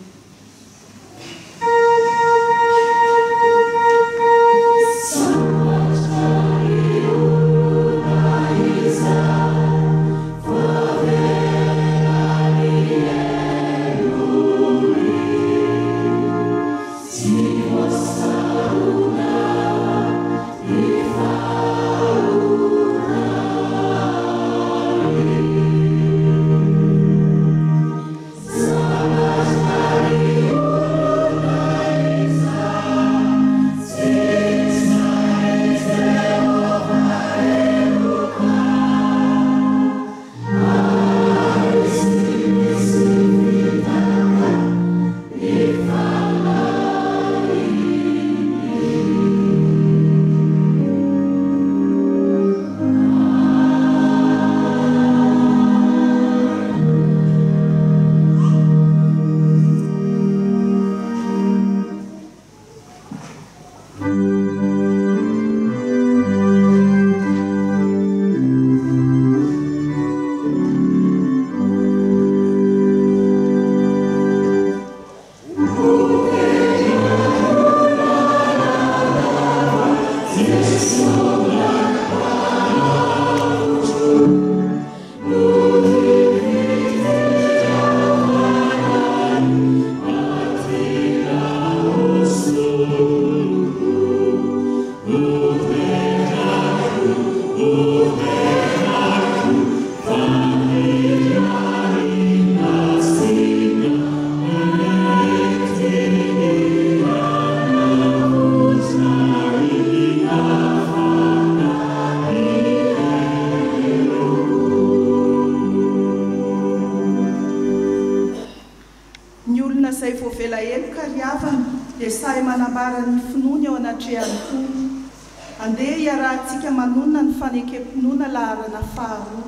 Andeha iarahantsika manonona ny fanekempinoana laharana faharoa.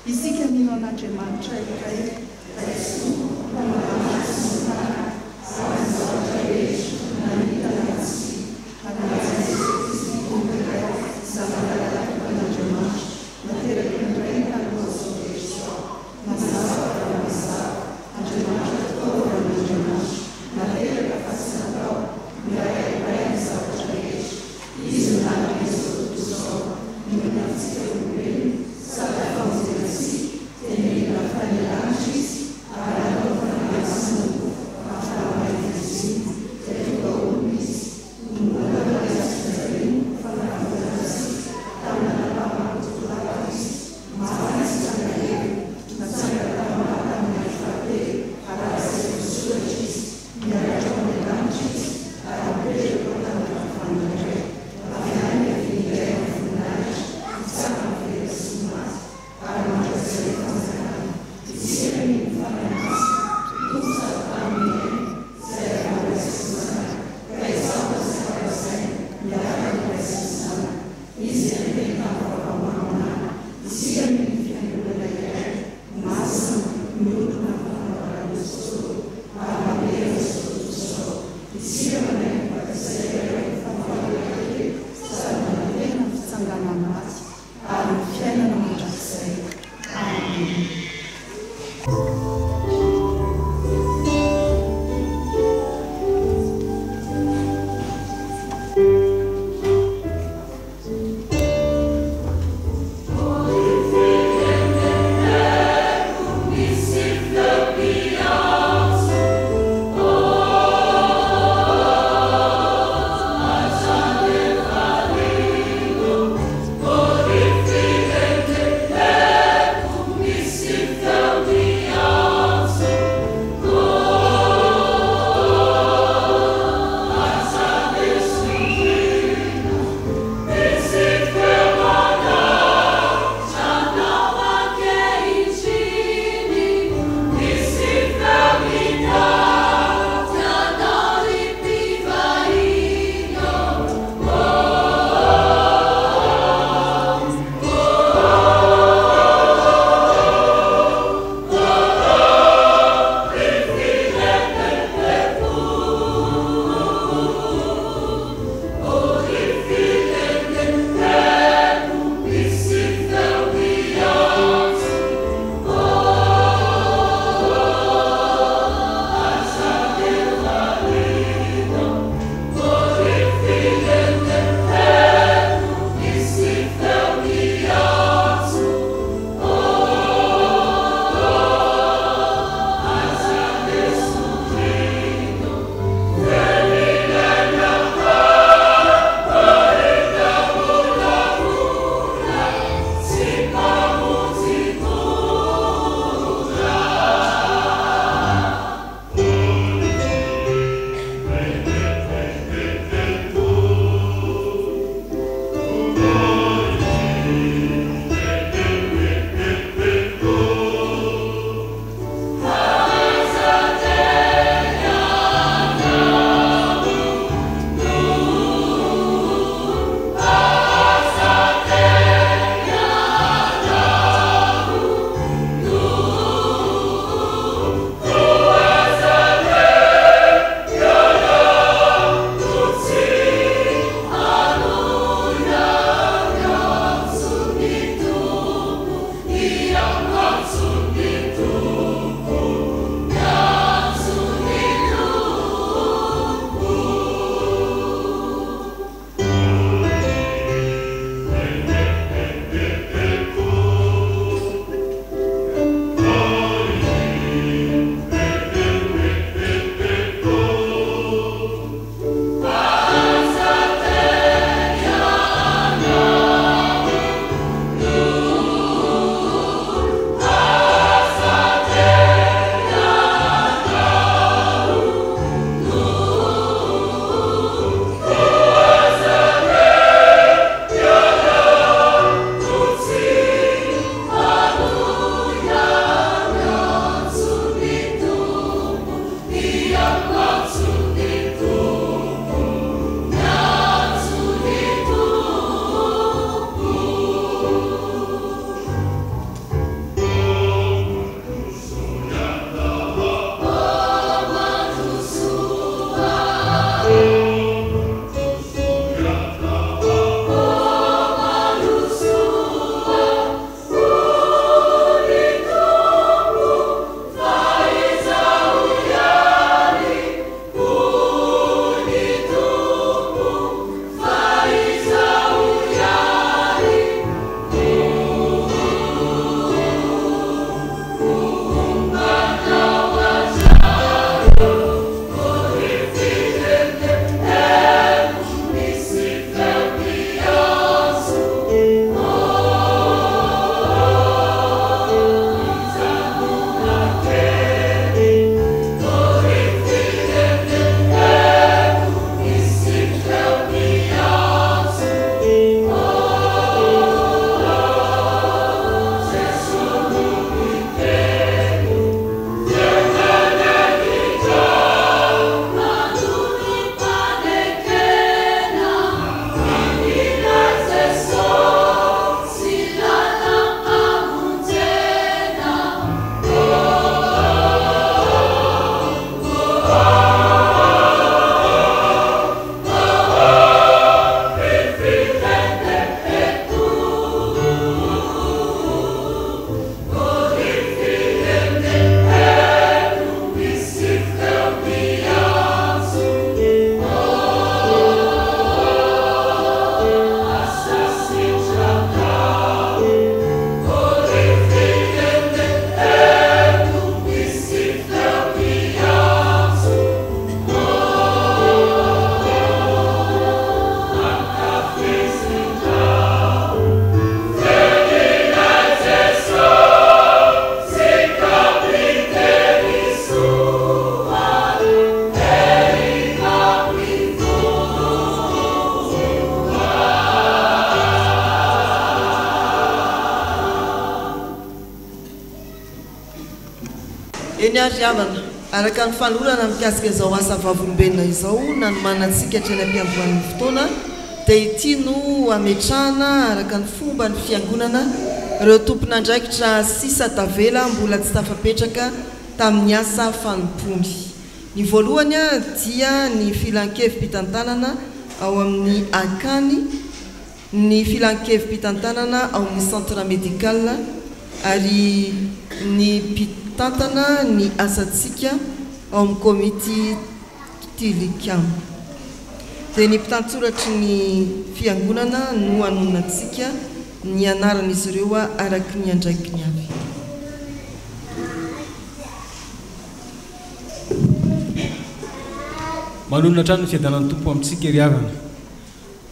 Isika mino an'Andriamanitra iray. Oh eny ary havana araka ny falorana mikasika izao asa vavolombelona izao nanomanantsika hatreny ampiandohan'ny fotoana dia ity no ametrahana araka ny fomba ny fiangonana ireo tompon'andraikitra sisa tavela mbola tsy tafapetraka tamin'ny asa fanompony. Ny voalohany dia ny filankevim-pitantanana ao amin'ny akany, ny filankevim-pitantanana ao amin'ny centre médical ary ny mpitantana ny asantsika ao amin'ny komity tilikamp. Dia ny mpitantsoratry ny fiangonana no anonantsika ny anaran'izy ireo araky ny andraiky ny avy. Manonona trano ny fiadanan'ny tompo amintsika ry havana.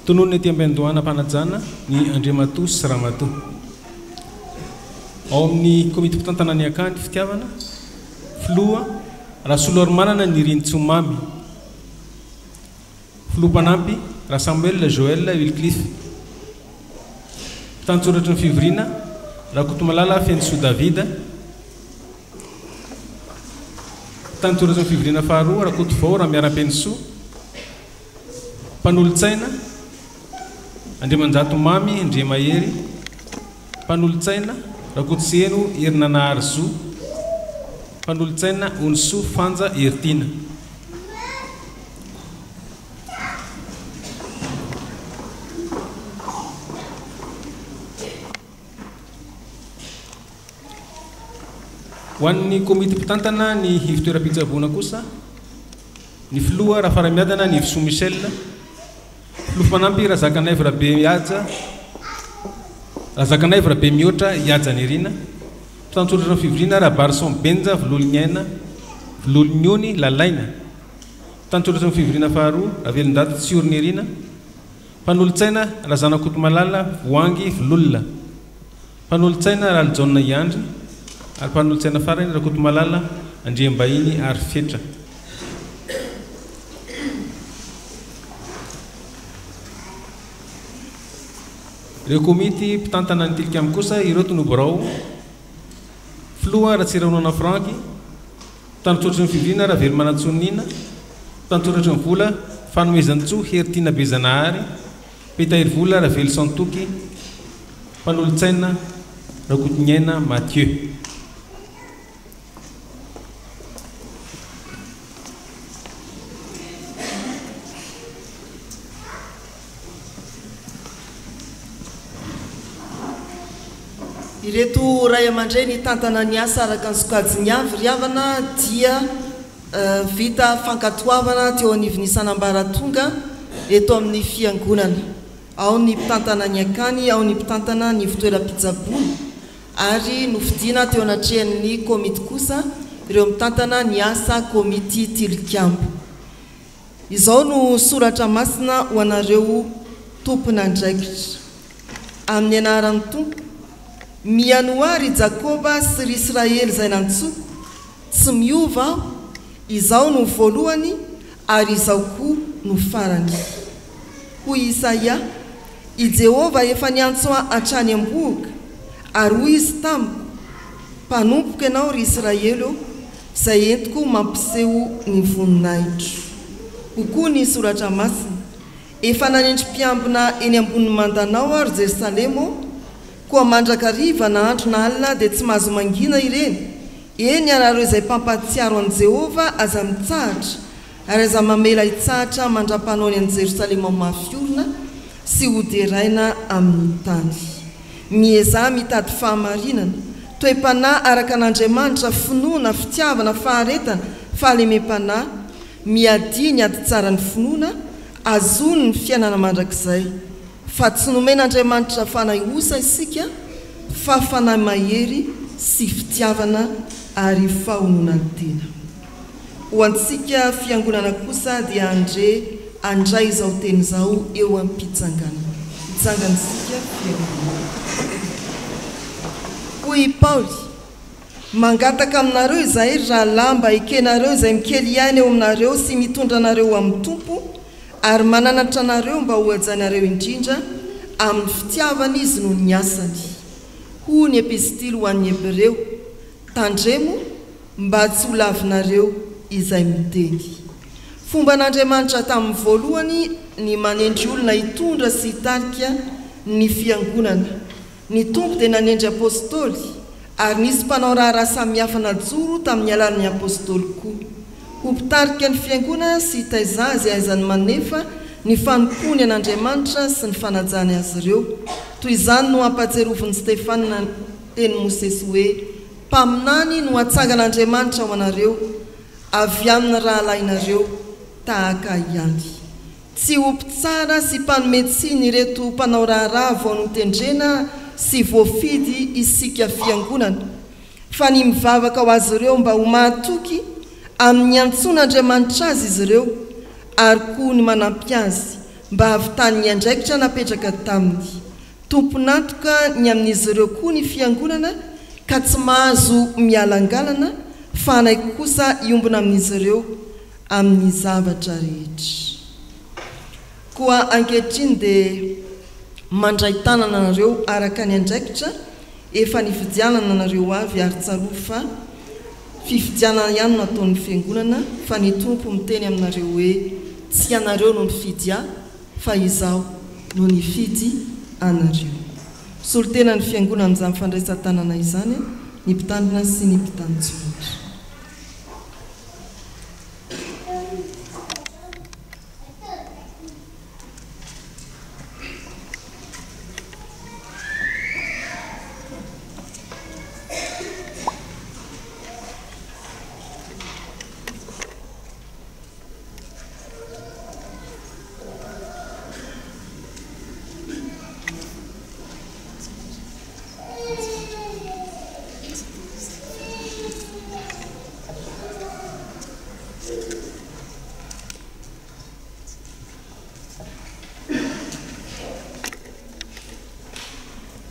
Tononony aty Ambendohana mpanajana ny Andriamatoa sy Ramatoa. Ao amin'ny komity mpitantana ny akany fitiavana, filoha Rasoloarmanana ny Rintsomamy, filoha-mpanampy Ra Samuel Joel Wilcliffe, mpitantsoratry ny fivoriana Rakotomalala Fenso Davida, mpitantsoratry ny fivoriana faharoa Rakotovao Ramiaram-Penso, mpanolo-tsaina Andriamanjato Mamy Ndriamahery, mpanolo-tsaina Rakotseno Herinana Arzo, mpanolo-tsaina Onso Fanja Ertina. Ho an'ny komity mpitantana ny hivitoeram-pitsaboana kosa, ny filoha Rafaramiadana ny Viso Michel, filoha-mpanampy Razakanaivo Rabe Ihaja, Razakanaivo Rabe Mihoatra Ihaja Nirina, mpitantsoratra ny fivoriana Rabarson Benja Vilolonyaina Viloloniony Lalaina, mpitantsoratra ny fivoriana faharoa Ravelondaty Tsiornirina, mpanolo-tsaina Razanakotomalala Voangy Vilolona, mpanolo-tsaina Raljaona Iandry, ary mpanolo-tsaina farany Rakotomalala Andriambahiny ary Fetra. Ireo komity mpitantana ny tilikamp kosa ireo Tonoborao, filoha Ratsiraonana Franky, mpitantsoratra ny fivoriana Ravelomanantsonina, mpitantsoratra ny vola Fanomezantsoa Heritina Bezanahary, mpitahiry vola Ravelo Santoky, mpanolo-tsaina Rakotonyaina Mathieu. Ireto ray aman-dreny ny tantana ny asa araka ny sokajiny avy ry havana dia vita fankatoavana teo anivon'ny isanambaratonga eto amin'ny fiangonana. Ao ny mpitantana ny akany, ao ny mpitantana ny fitoeram-pitsaboana ary nofidiana teo anatrehan'ny komity kosa ireo mitantana ny asa komity tilikamp. Izao no soratra masina ho anareo tompon'andraikitra. Amin'ny anaran'ny tompo mianoary Jakoba sy ry Israely izay nantsoko, tsy miova aho, izao no voalohany ary izao koa no farany. Hoy Isaia, i Jehova efa niantso hatrany am-boaka, ary hoy izy tamiko, mpanompoka ianao ry Israely, izay entiko mampiseho ny voninahitro. Kokoa ny soratra masina, efa nanendrim-piambina eny ambony mandanao ary Jerusalema, koa mandrakariva na andro na alina dia tsy mahazo mangina ireny. Eny arareo izay mpampatsiaro an' Jehova aza mitsahatra, ary aza mamela hitsahatra mandra-panao any Jerusalema mafiorina sy hoderaina amin'ny tany. Mieza mitady fahamarinana, toe-panahy araka an'Andriamanitra, finoana, fitiavana, faharetana, fahalemem-panahy, miadi ny ady tsara ny finoana, azony ny fiainana mandrakizay. Fa tsy nomen'Andriamanitra fanahy osa isika, fa fanahy mahery sy fitiavana ary fahononana tena. Ho antsika fiangonana kosa dia andray izao teny izao eo amin'ny mpitsangana. Hitsangantsika fiangonana. Hoy Paoly, mangataka aminareo izay raha lamba ekenareo izay mikely ihany eo aminareo sy mitondra anareo amin'ny tompo, ary mananatra anareo mba ho ajanareo indrindra amin'ny fitiavana izy no ny asany. Hoy ny epistily ho an'ny Hebreo, tandremo mba tsy ho lavinareo izay miteny. Fomba n'Andriamanitra tamin'ny voalohany ny manendry olona hitondra sy hitarika ny fiangonana. Ny tompo dia nanendry apôstôly ary nisy mpanao raharaha samihafa najoro tamin'ny alalan'ny apôstôly koa ho mpitarika ny fiangonana sy hitaiza azy aizany manefa ny fanompony an'Andriamanitra sy ny fanajany azy ireo. Toy izany no ampatsiaroviny Stefana teny Mosesy hoe mpaminany no atsangan'Andriamanitra ho anareo avy amin'ny rahalainareo tahaka ihany. Tsy ho mpitsara sy mpanometsiny ireto mpanao raharaha vao notendrena sy voafidy isika fiangonana, fa ny mivavaka ho azy ireo mba ho mahatoky amin'ny antson'Andriamanitra azy izy ireo ary koa ny manampy azy mba havitany ny andraikitra napetraka taminy. Tomponatoka ny amin'izy ireo koa ny fiangonana ka tsy mahazo mialangalana fa anaiky kosa iombona amin'izy ireo amin'ny zavatra rehetra. Koa ankehitriny dia mandray tanana nareo araka ny andraikitra efa nifidianana nareo avy ary tsaroa fa fifidianana ihany nataon'ny fiangonana, fa ny tompo miteny aminareo hoe tsy ianareo no nifidy ahy fa izaho no nifidy anareo. Solotena ny fiangonana amin'izany fandraisan-tanana izany ny mpitandrina sy ny mpitandron-tsotra.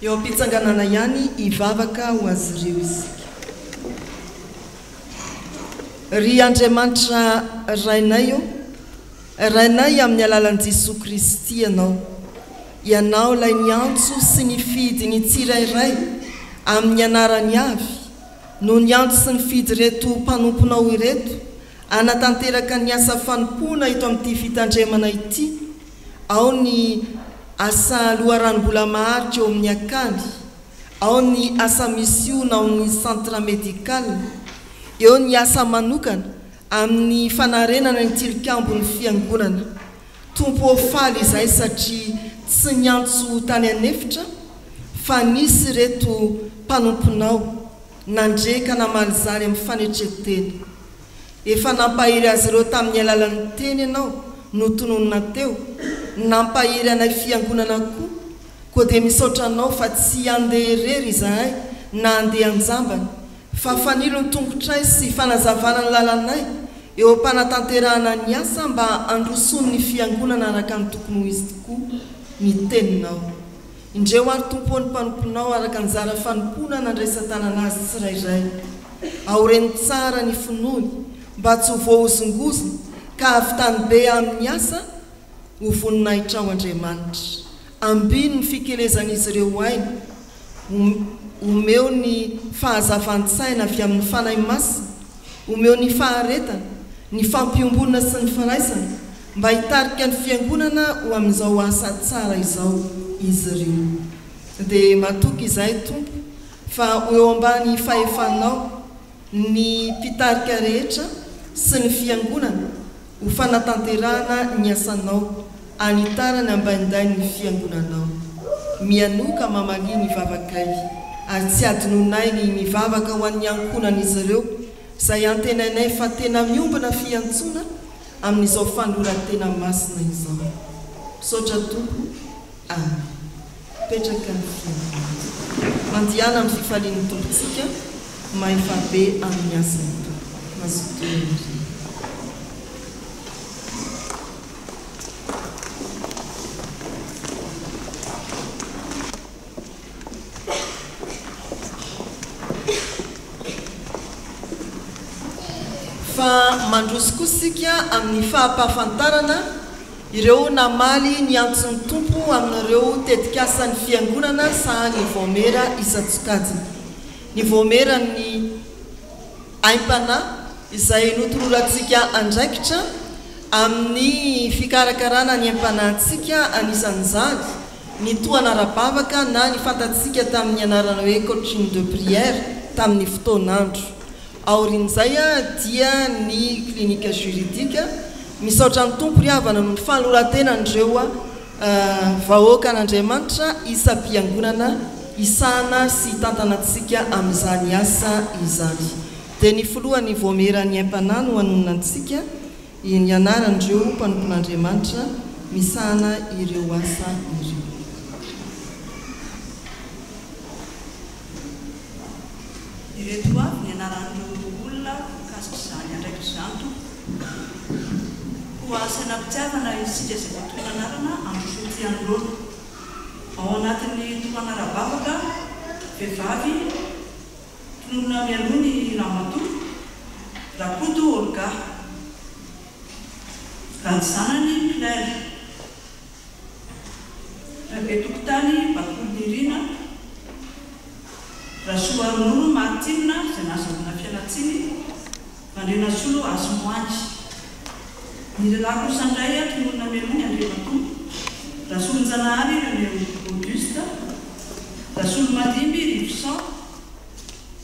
Eo am-pitsanganana ihany hivavaka ho azy ireo isika. Ry Andriamanitra rainay eo, rainay amin'ny alalan'i Jesosy Kristy ianao lay niantso sy nifidy ny tsirairay amin'ny anarany avy, no niantso sy nifidy reto mpanomponao ireto anatanteraka ny asa fanompona ito amin'ity fitandremana ity, ao ny asa loharanimbola maharitra eo amin'ny akany, ao ny asa misiona ao ny centre médical, eo ny asa manokana amin'ny fanarenana ny tilikambon'ny fiangonana. Tompo ofaly izay satria tsy niantso tany anefitra fa nisy reto mpanomponao nandreka namalizary amin'ny fanetretena. Efa nampahiry azy ireo tamin'ny alalan'ny teny ianao no tononona teo, nampahiry anay fiangonana koa dia misaotra anao fa tsy andeha irery izahay na andeha anjambany, fa fanilo ny tongotray sy fanazavana ny lalanay eo am-panatanterahana ny asa mba androsony ny fiangonana araka ny tokony ho izy tokoa ny teninao. Indreo ary tompo ny mpanomponao araka anjara fanompona nandraisan-tanana azy tsirairay, aoreny tsara ny finoany mba tsy ho voahozongozona ka havitany be amin'ny asa ho voninahitra ao Andriamanitra. Ambiny ny fikelezan'izy ireo aina, omeo ny fahazavan-tsaina avy amin'ny fanahy masina, omeo ny faharetana, ny fampiombonana sy ny faraisana mba hitarika ny fiangonana ho amin'izao asa tsara izao izy ireo. Dia matoky izay tompo fa eo ambany fahefanao ny mpitarika rehetra sy ny fiangonana ho fanatanterahana ny asanao anitarany ambainday ny fiangonanao. Mianoka mamali ny vavakay ary tsy adinonay ny mivavaka ho an'ny ankonan'izy ireo izay antenainay fa tena miombana fiantsona amin'izao fandorantena masina izao. Misaotra tompo. Amen. Petraka ny fiangonana. Mandiana amin'ny fifalian'ny tompontsika mahefabe amin'ny asany tompo. Mazotory. Fa mandroso kosika amin'ny fahampafantarana ireo namaly ny antson'ny tompo amin'ireo tetikasany fiangonana sa ny vomera isatsokajiny. Ny vomera ny aim-pana izay notolorantsika andraikitra amin'ny fikarakarana ny aim-panantsika anisan'izany ny toana ara-bavaka na ny fantatsika tamin'ny anarana hoe coaching de prière tamin'ny fotoanandro aorin'izay dia ny klinika juridique misaotra ny tompo ry havana no ny fanoloran-tenan'ireo vahoaka an'Andriamanitra isam-piangonana isana sy tantanantsika amin'izany asa izany dia ny filohan'ny voamerany aim-pana no hanonantsika ny anaran'ireo mpanompon'Andriamanitra misahana ireo asa ireo. Ireto avy ny anaran'ireo olona mikasika izany andraikitra izany ho asana mpitiavana isika izay voatoana anarana amin'ny sotian'olono ao anatin'ny toana ara-bavaka vehivavy tonona mialoha ny ramatoa Rakoto Olga rany zanany Claire rabe tokotany Bakolonirina Rasoa Ronono Martina izay nazavona fialatsiny Mandrena Solo Azomoangy ny lehilahy kosa indray tonona mialoha ny Andriamatoa Rasolon-Janahary Reneo Auguste Rasolo-Madimby Rivesan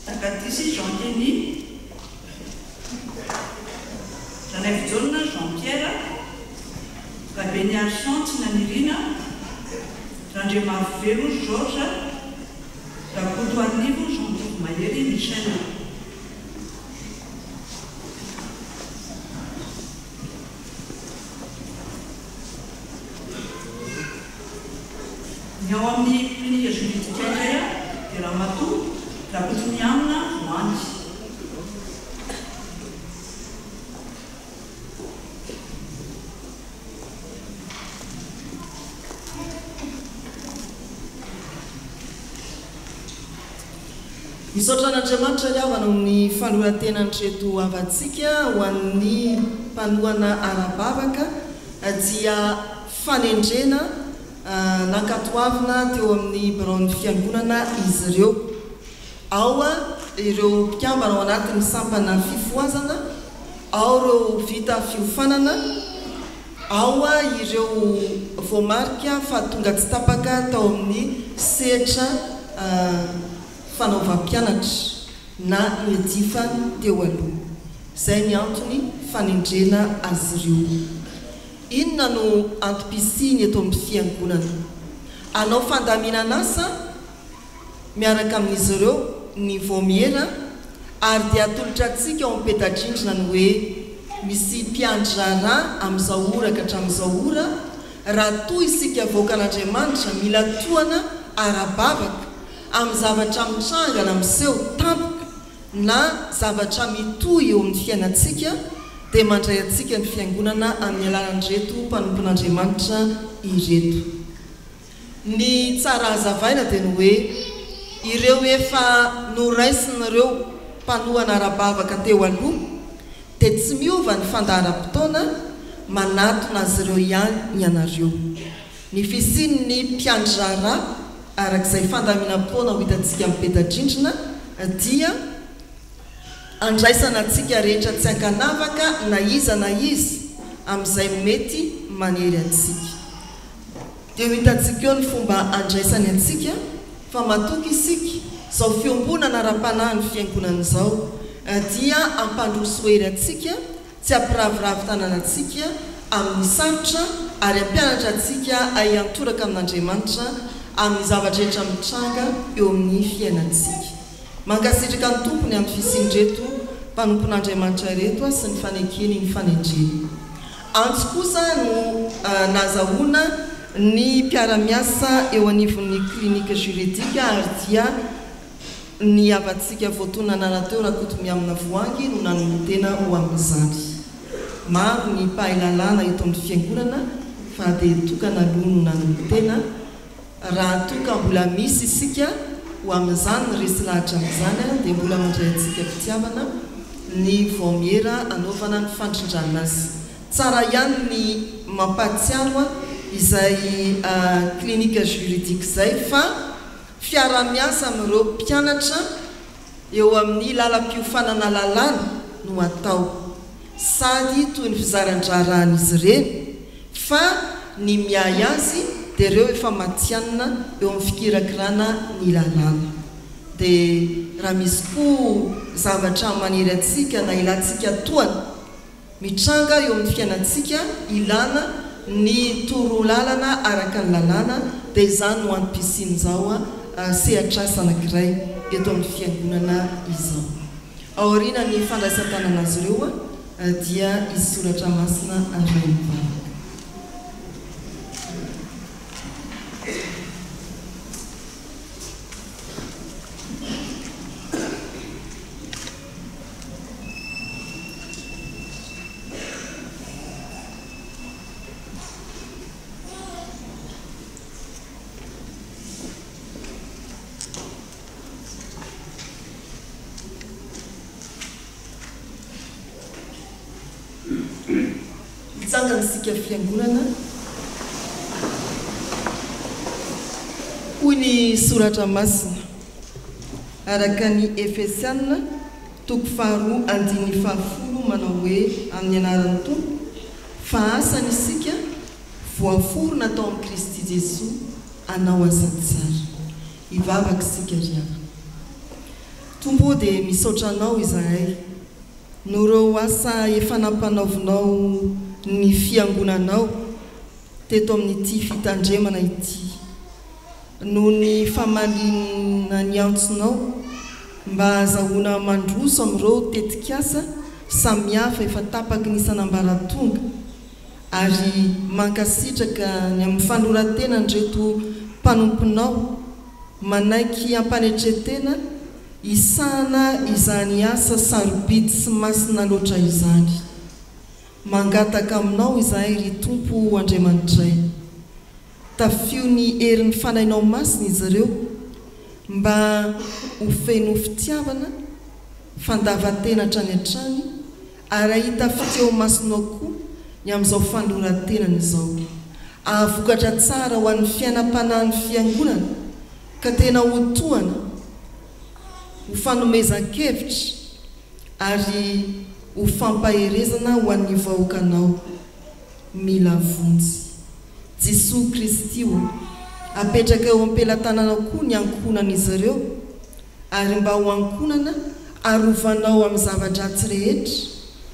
Takadisy Jean Denis Ranevijolona Jean-Pierre Rabeny Arsan Tsinanirina Randriamavelo George Rakoto Arnivo Jean-Claude Mahery Michel. Ny ao amin'ny klinika juridique indray dia ramatoa Rakoto Miamina Moangy. Misaotra an'Andriamanitra ry havana amin'ny fanorantenan'reto avantsika ho an'ny mpanohana ara-bavaka dia fanendrena nankatoavina teo amin'ny biraon'ny fiangonana izy ireo ao ireo mpikambana ao anatin'ny sampana fifoazana ao ireo vita fiofanana ao ireo voamarika fa tonga tsy tapaka tao amin'ny sehatra fanaovam-pianatra na edifany teo aloha izay ny antony fanendrena azy ireo. Inona no antom-pisiny eto amin'ny fiangonana? Anao fandaminana asa miaraka amin'izy ireo ny voamiera ary dia atolotratsika ao am-pedadrindrina ny hoe misy mpiandrara amin'izao ora ka hatramin'izao ora raha toy isika voakan'Andriamanitra mila toana ara-bavaka amin'ny zavatra mitrangana miseho tampoka na zavatra mitohy eo amin'ny fiainantsika dia mandray antsika ny fiangonana amin'ny alalan'ireto mpanompon'Andriamanitra ireto. Ny tsara hazavaina dia ny hoe ireo efa noraisin'ireo mpanohana ara-bavaka teo aloha dia tsy miova ny fandaharam-potoana manatona azy ireo ihany ianareo. Ny fisian'ny mpiandrara arak'izay fandaminam-potoana ho hitantsika amin'ny pedadrindrina dia andraisana antsika rehetra tsy ankanavaka na iza amin'izay mety manery antsika. Dia ho hitantsika eo ny fomba andraisany antsika fa matoky isika izao fiombonana ara-panahy ny fiangonan'izao dia ampandroso hery antsika tsy ampiravoravo tanànantsika amin'ny sarotra ary ampianatra antsika hiantoraka amin'Andriamanitra amin'ny zavatra rehetra mitranga eo amin'ny fiainantsika. Mankasitraka ny tompony amin'ny fisian-dreto mpanompon'Andriamanitra reto sy ny fanekeny ny fanendreny. Antso kosa no nazahoana ny mpiara-miasa eo anivon'ny klinika juridique ary dia ny avantsika voatoana ananateo Rakoto Miamina Voangy no nanombontena ho amin'izany. Maro ny mpahay-lalàna eto amin'ny fiangonana fa dia tokana aloha no nanombontena raha toka mbola misy isika ho amin'izany ny resy lahatra amin'izany dia mbola mandray antsika mpitiavana ny voamiera anaovana ny fandrindrana azy. Tsara ihany ny mampatsiaro izay klinika juridique izay fa fiara-miasa amin'ireo mpianatra eo amin'ny lalam-piofanana lalàna no atao sady toy ny fizaran-draran'izy ireny fa ny miay azy dia ireo efa matianina eo amin'ny fikirakirana ny lalàna dia raha misy koa zavatra maniry antsika na ilantsika toana mitranga eo amin'ny fiainantsika ilana ny toro lalana araka ny lalàna dia izany no antom-pisian'izao sehatra anankiray eto amin'ny fiangonana izao aoriana ny fandraisan-tanana azy ireo dia izy soratra masina ray mivavaka itsanganyisika fiangonana hoy ny soratra masina araka ny Efesiana 2:10 manao hoe amin'ny anaran'ny tompo fa asany isika voaforona tao amin'ny Kristy Jesosy anao asa tsara ivavaka isika riana tompo dia misaotra anao izahay no reo asa efa nampanaovinao ny fiangonanao teto amin'ity fitandremana ity no ny famalina ny antsonao mba azahoana mandroso amin'ireo tetikasa samihafa efa tapaky ny isan'ambaratonga ary mankasitraka ny amin'ny fanoratena ndreto mpanomponao manaiky ampanetretena isana izany asa sarobidy sy masina loatra izany mangataka aminao izahay ry tompo Andriamaniray tafio ny herin'ny fanainao masina izy ireo mba ho feno fitiavana fandavatena hatrany hatrany ary ahita fiteo masinao koa ny amin'izao fanoratenana izao ahavokatra tsara ho an'ny fiainam-panahin'ny fiangonana ka tena hotohana ho fanomezan-kevitra ary ho fampaherezana ho an'ny vahoakanao mila vonjy Jesosy Kristy apetraka eo am-pelatananao koa ny ankonan'izy ireo ary mba ho ankonana arovanao amin'ny zava-dratsy rehetra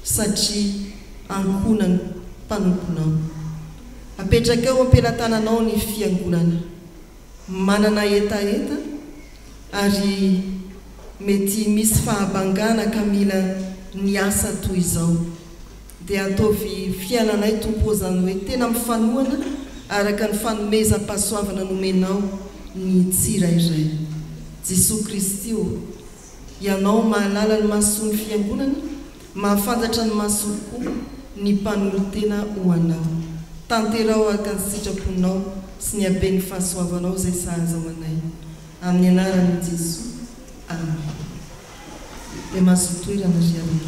satria ankonany mpanomponao apetraka eo am-pelatananao ny fiangonana manana etaeta ary mety misy fahabangana ka mila ny asa toy izao dia ataovy fiainanay tompo zany hoe tena mifanohana araka ny fanomezam-pahasoavana nomenao ny tsirairay Jesosy Kristy ianao mahalala ny mahasoa ny fiangonana mahafantatra ny mahasoa koa ny mpanolotena ho anao tanterao araka ny sitraponao sy ny haben'ny fahasoavanao izay sahazahoanay amin'ny anaran'i Jesosy amen dia mahazotoerana ry amina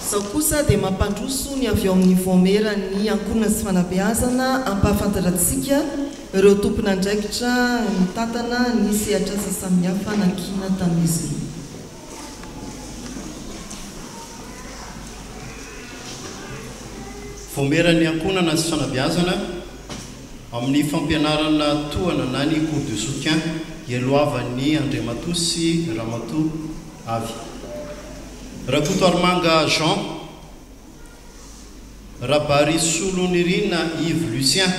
Sao kosa dia mampandroso ny avy ao amin'ny voamera ny ankonana sy fanabeazana ampahafantarantsika ireo tompona andraikitra ny tantana ny sehatra asa samihafa nankina tamin'izy. Voamera ny ankonana sy fanabeazana amin'ny fampianarana tohana na ny cours de soutien ieloavan'ny Andriamatoa sy Ramatoa avy. Rakoto Armanga Jean, Rabary Solonirina Yves Lucien,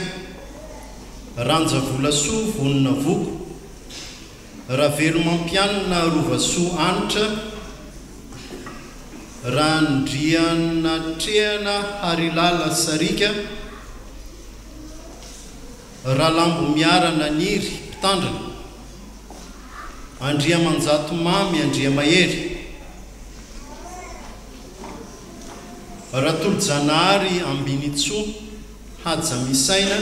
Ranja Volasoa Vonina Voko, Ravelo Mampianina Rovasoa Anitra, Randriana Treana Harilala Sarika, Ralambo Miarana Niry Mpitandrina, Andria Manjato Mamy Andria Mahery, Ratolo Janary Ambinitso Haja Misaina,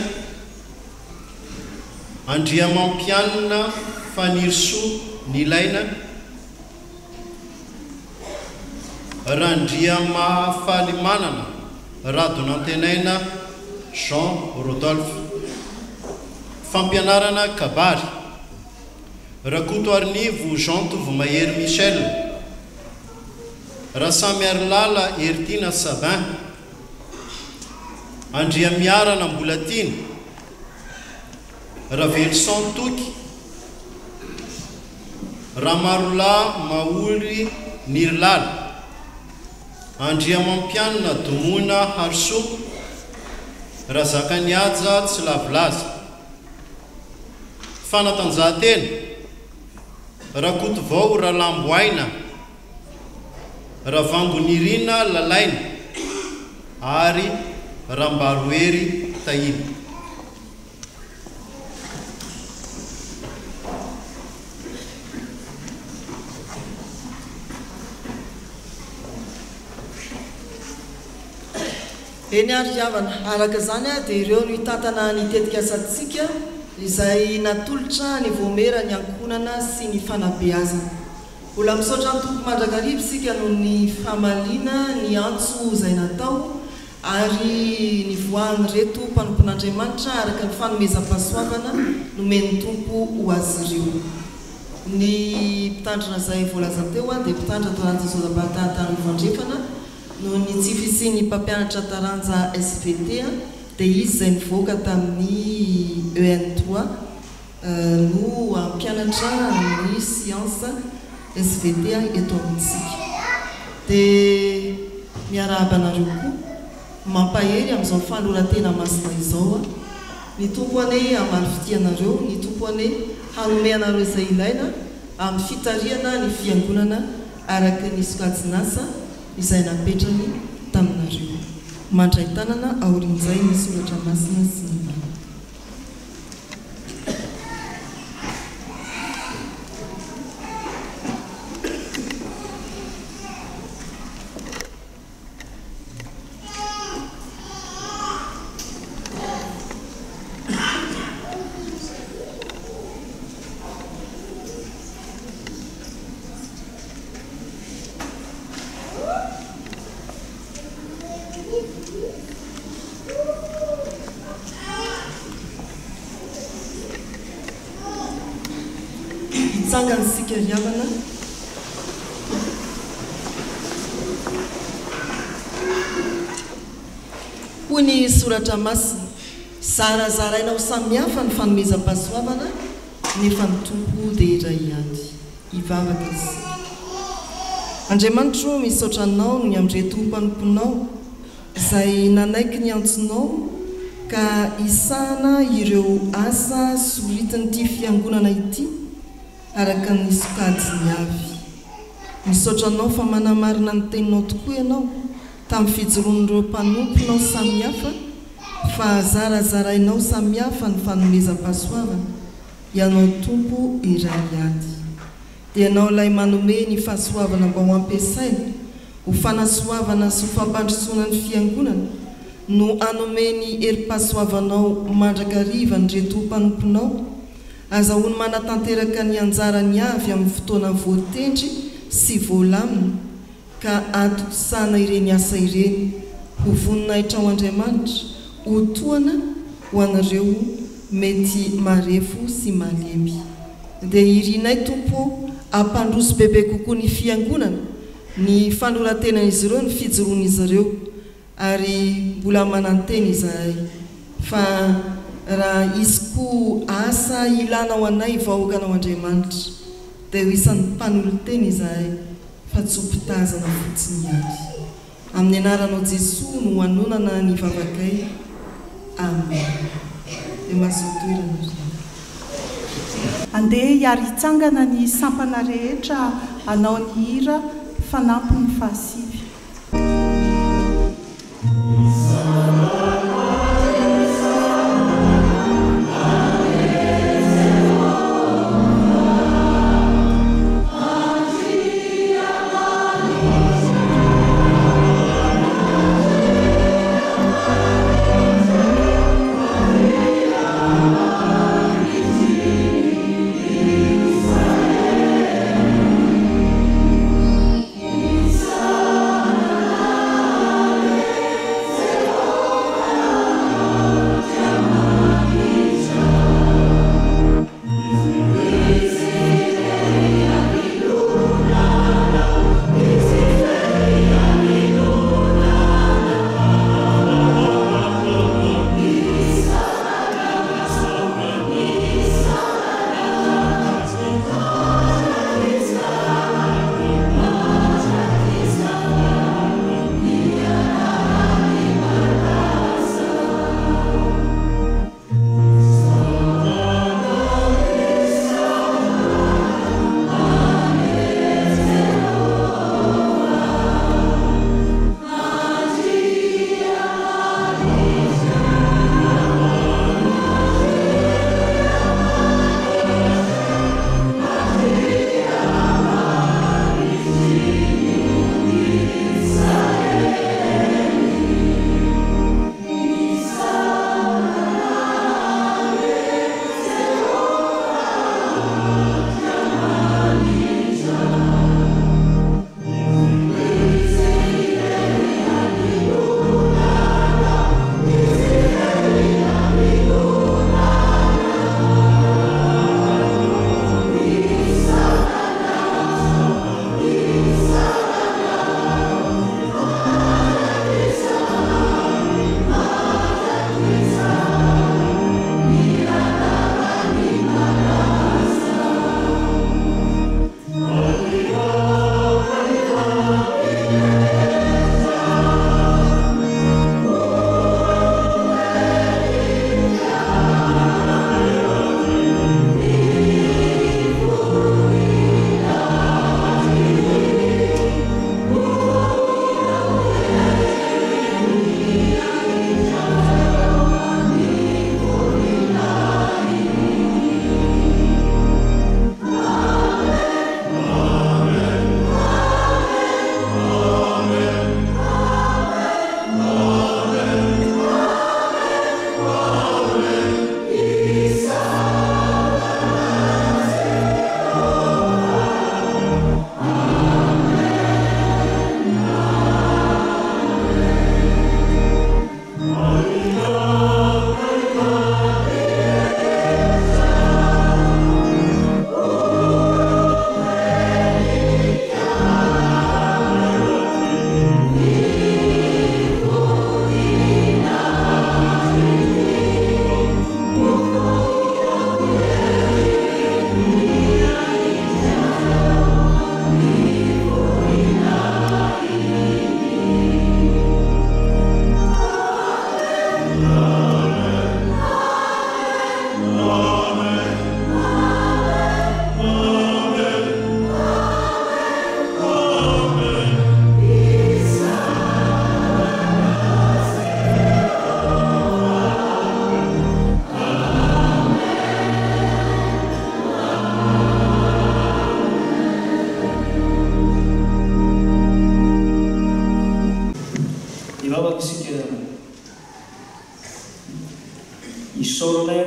andria mampianina fanirisoa ny ilaina randria mahafaly manana radonantenaina Jean Rodolphe fampianarana kabary rakoto arnivo Jean Tovomahery Michel rasamy Arlala Ertina Sabin andria miarana Mbolatiny Ravelson Toky Ramarola Maoly Nirlala andria mampianina Domona Harso Razakaniaja Tsilavlaza fanatanjahantena rakoto vao Ralamboaina Ravangonirina Lalaina ary Rambaroery Tahiny eny ary havana araka zany dia ireo no hitantana nitetika asantsika izay natolotra ny vomera ny ankonana sy ny fanabeazana mbola misaotra ny tompo mandrakarivo sika no ny famalina ny antso izay natao ary ny voahany reto mpanompon'Andriamanitra araka ny fanomezam-pahasoavana nomeny tompo ho azy ireo ny mpitandrina izay voalaza teo dia mpitandrina Taranja Zozabatahatany Vandrefana no ny tsifisy ny mpampianatra taranja SVT dia izy izay nivoaka tamin'ny EN3 no ampianatra ny siansa SVT eto amintsika dia miarabanareo koa mampahery amin'izao fanolorantena masina izao ny tompo ane amalifitianareo ny tompo ane hanome anareo izay ilaina amin'ny fitariana ny fiangonana araka ny sokajinasa izay napetrany taminareo mandray tanana aorin'izay ny soratra masina sy ny vana sangansika riavana hoy ny soratra masina zarazarainao samihafa ny fanomezam-pahasoavana nefa ny tompo dia iray ihany hivavaka isika Andriamanitra misaotra anao ny amreto mpanomponao izay nanaiky ny antsonao ka isana ireo asa soritin'ity fiangonana ity araka ny sokajiny avy misaotra anao fa manamarina ny teninao tokoa ianao tamin'ny fijoroan'ireo mpanomponao samihafa fa zarazarainao samihafa ny fanomezam-pahasoavana ianao tompo iray ihany dia ianao ilay manome ny fahasoavana mba ho ampiasaina ho fanasoavana sy ho fampandrosoana ny fiangonana no anome ny herim-pahasoavanao mandrakariva ny reto mpanomponao azahoany manatanteraka ny anjarany avy amin'ny fotoana voatendry sy voalamina ka atosana ireny asa ireny ho voninahitra ao Andriamanitra ho toana ho anareo mety marefo sy malemy dia irinay tompo ampandroso bebe kokoa ny fiangonana ny fanorantenan'izy ireo ny fijoroan'izy ireo ary mbola mananteny izahay fa raha izy koa asa ilana ao anay vahoakanao Andriamanitra dia ho isan'ny mpanolonteny izahay fa tsompitazana fotsiny ihany amin'ny anaranao Jesoa no hanonana ny vavakay amen dia mazotoerana andeha hiary hitsangana ny sampana rehetra anao ny hira fanampy ny fahasivy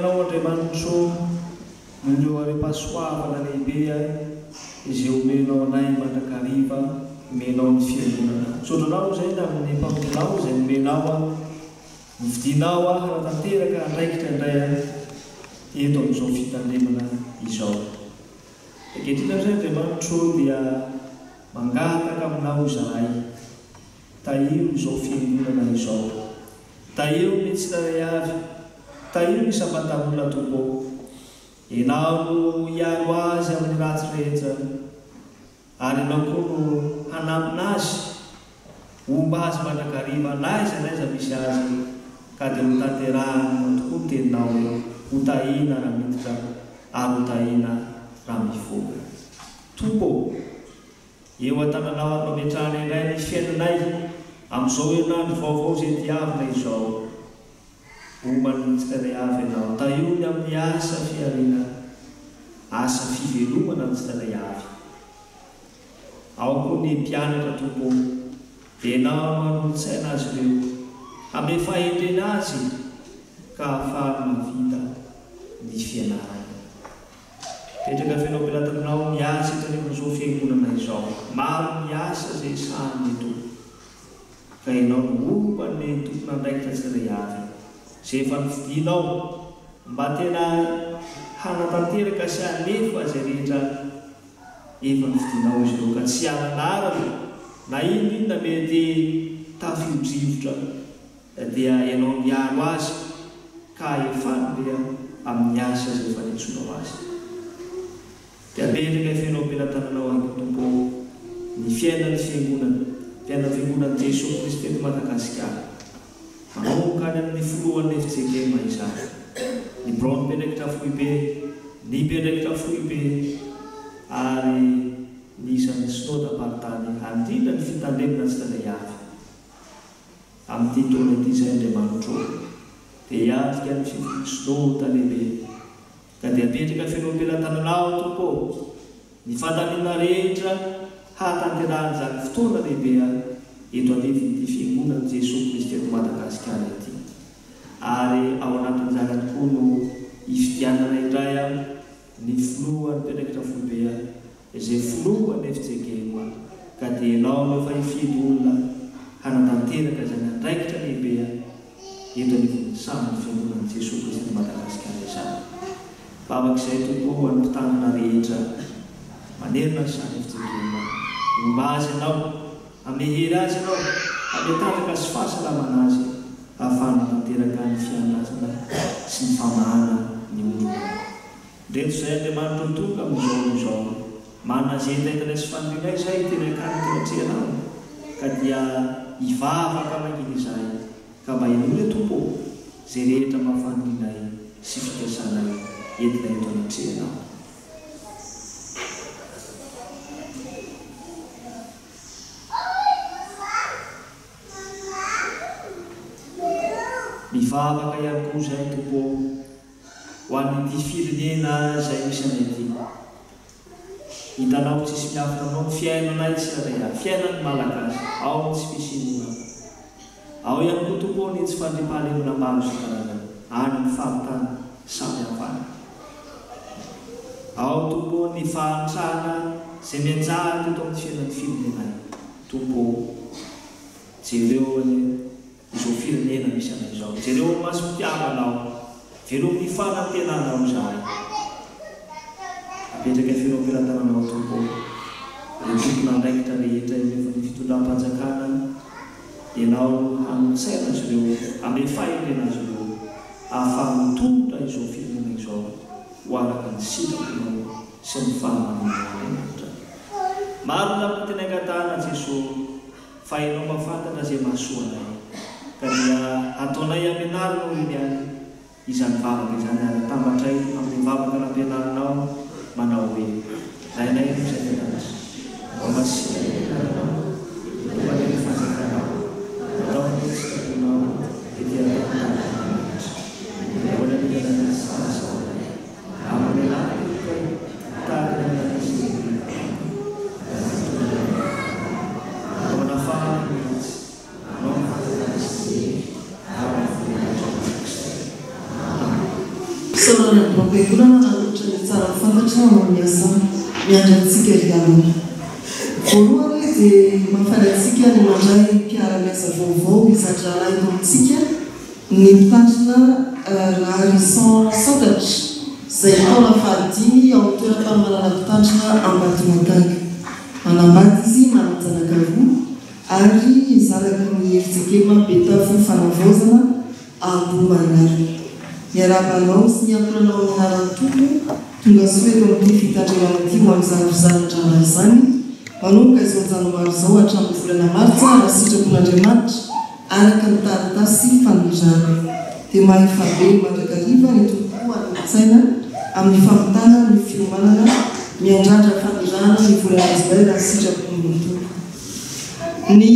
anao andriamanitro nireo are-pasoavana lehibe izay omenao anay mandrakariva omenao ny fiangonana sotranao zay na amin'ny mpamonao zay nomenao nividinao raha tanteraka andraikitra indray eto amin'izao fitandremana izao ankehitriny zay andriamanitro dia mangataka aminao zahay tahiro izao fiangonana izao tahiro ny tsiraray avy tahiro ny sabatan'olona tompo ianao no hiaro azy amin'ny ratsy rehetra ary ianao koa no hanampina azy omba azy mandrakariva naiza naiza misy azy ka dia hotanterahana tokoa ny teninao ho tahina raha miditra ary ho tahina raha mivoaka tompo eo an-tananao ary mametrahana indray ny fiainanay amin'izao herinandro vaovao zay diavina izao omany tsirairay avy ianao tahirony amin'ny asa fiarina asa fivelomana ny tsirairay avy ao koa ny mpianatra tompo dia ianao manolontsaina azy ireo ame fahendrena azy ka ahafahany mavita ny fianarana petraka fenao ampilatanao ny asa etanefan'izao fiangonana izao maro ny asa zay sahany eto ka ianao noompany tompona andraikitra tsirairay avy zay efa nividinao mba tena hanatanteraka sy hanefa zay rehetra efa nividinao izy ireo ka tsy hananarana na inona mety tafio-drivotra dia ianao miaro azy ka efanbea amin'ny asa zay efa nitsonao azy dia apetraka fenao ampelantananao any tompo ny fiainany fiangonana Jesosy Kristy eto Madagasikara manomboka amin'ny foloan'ny fijekema izany ny braon mpendraikitra foibe ny mpendraikitra foibe ary ny isan'ny sinôda partany andrindra ny fitandremana tsirairay avy amin'ity taona ity zay andriamanitro dia hiatrika ny sinôda lehibe ka dia apetraka fenao ampelantananao tompo ny fandaminana rehetra hatanterahany zany fotoana lehibe eto aneviny ity fiangonana Jesosy Kristy eto Madagasikara ity ary ao anatin'izany tokoa no hifidianana indray ny filohan'ny mpendraikitra foibe izay filohan'ny fijekema ka dia ianao no efa hifidy olona hanatanteraka zany andraikitra lehibe eto aneviny samyny fiangonana Jesosy Kristy eto Madagasikara izany babak'izay tompo any mpitanana rehetra manerina zany fijekema omba azy ianao amehery azy ianao ametanaka sy fahasalamana azy ahafahana tanteraka ny fianazana sy ny famahana ny olona ndreto zay andriamanitro tonga amin'izao manana zay entaitana sy fanodrinay zay tena akany tenatrehanao ka dia hivavaka magniny izay ka mba ian'olona tompo zay rehetra mahafanodrinay sy fiasanay entina eto anatrehanao mivavaka ihany koa zay tompo ho an'ity firenena zay misy anay ity hitanao tsisy miafina anao ny fiainanay tsirairay fiainany malagasy ao ny tsy fisinona ao ihany koa tompo ny tsy fandrimpahalemana maro sy karazany any ny fahatany samy hafana ao tompo ny fahantrana zay mianjary teto amin'ny fiainan'ny firenenay tompo jereo izao firenena misy anay izao jereo masom-piavanao velo ny fanantenanao zay apetraka fenao ampelantananao tompo ny tompona andraikitra rehetra efa ny fitondram-panjakana ianao hanotsaina azy ireo ame fahendrena azy ireo ahafahana tondra izao firenena izao ho araka ny sitraponao sy ny fahamanana maro lamina tena angatahana Jesosy fa ianao mafantatra zay mahasoanay ka dia ataonay ampianarina ony any izany vavaka izany ary tambatray amin'ny vavaka nampianarinao manao hoe rainay zay tenanazy masianao maneny fanjakanao atao ny sitraponao sorana bapaikolana naloatra ny tsara fantatra miasa miandratsika rianana voalohany dia mafanatsika ny mandray mpiara-miasa vaovao izatra raha eto amintsika ny mitandrina raharisan santatra izay taona fahadimy ao toeram-panomanana mpitandrina Ambatondrakanga manambady izy mananjanakavoa ary zaraky ny eritsekema betafo fanavaozana Ambohimanary miarabanao sy ny ampiranao amin'ny anarantompo tonga soeto amin'ny fitandremana ty ho amin'izany izany manomboka izao Janoary izao hatramin'ny volana Martsa raha sitrapon'Andriamanitra araka ny taritasy fanomezana dia mahefabe mandrakariva ny tompo any-tsaina amin'ny fampitana ny fiomanana miandrandra fanomezana ny volana izay raha sitrapon'ny tompo ny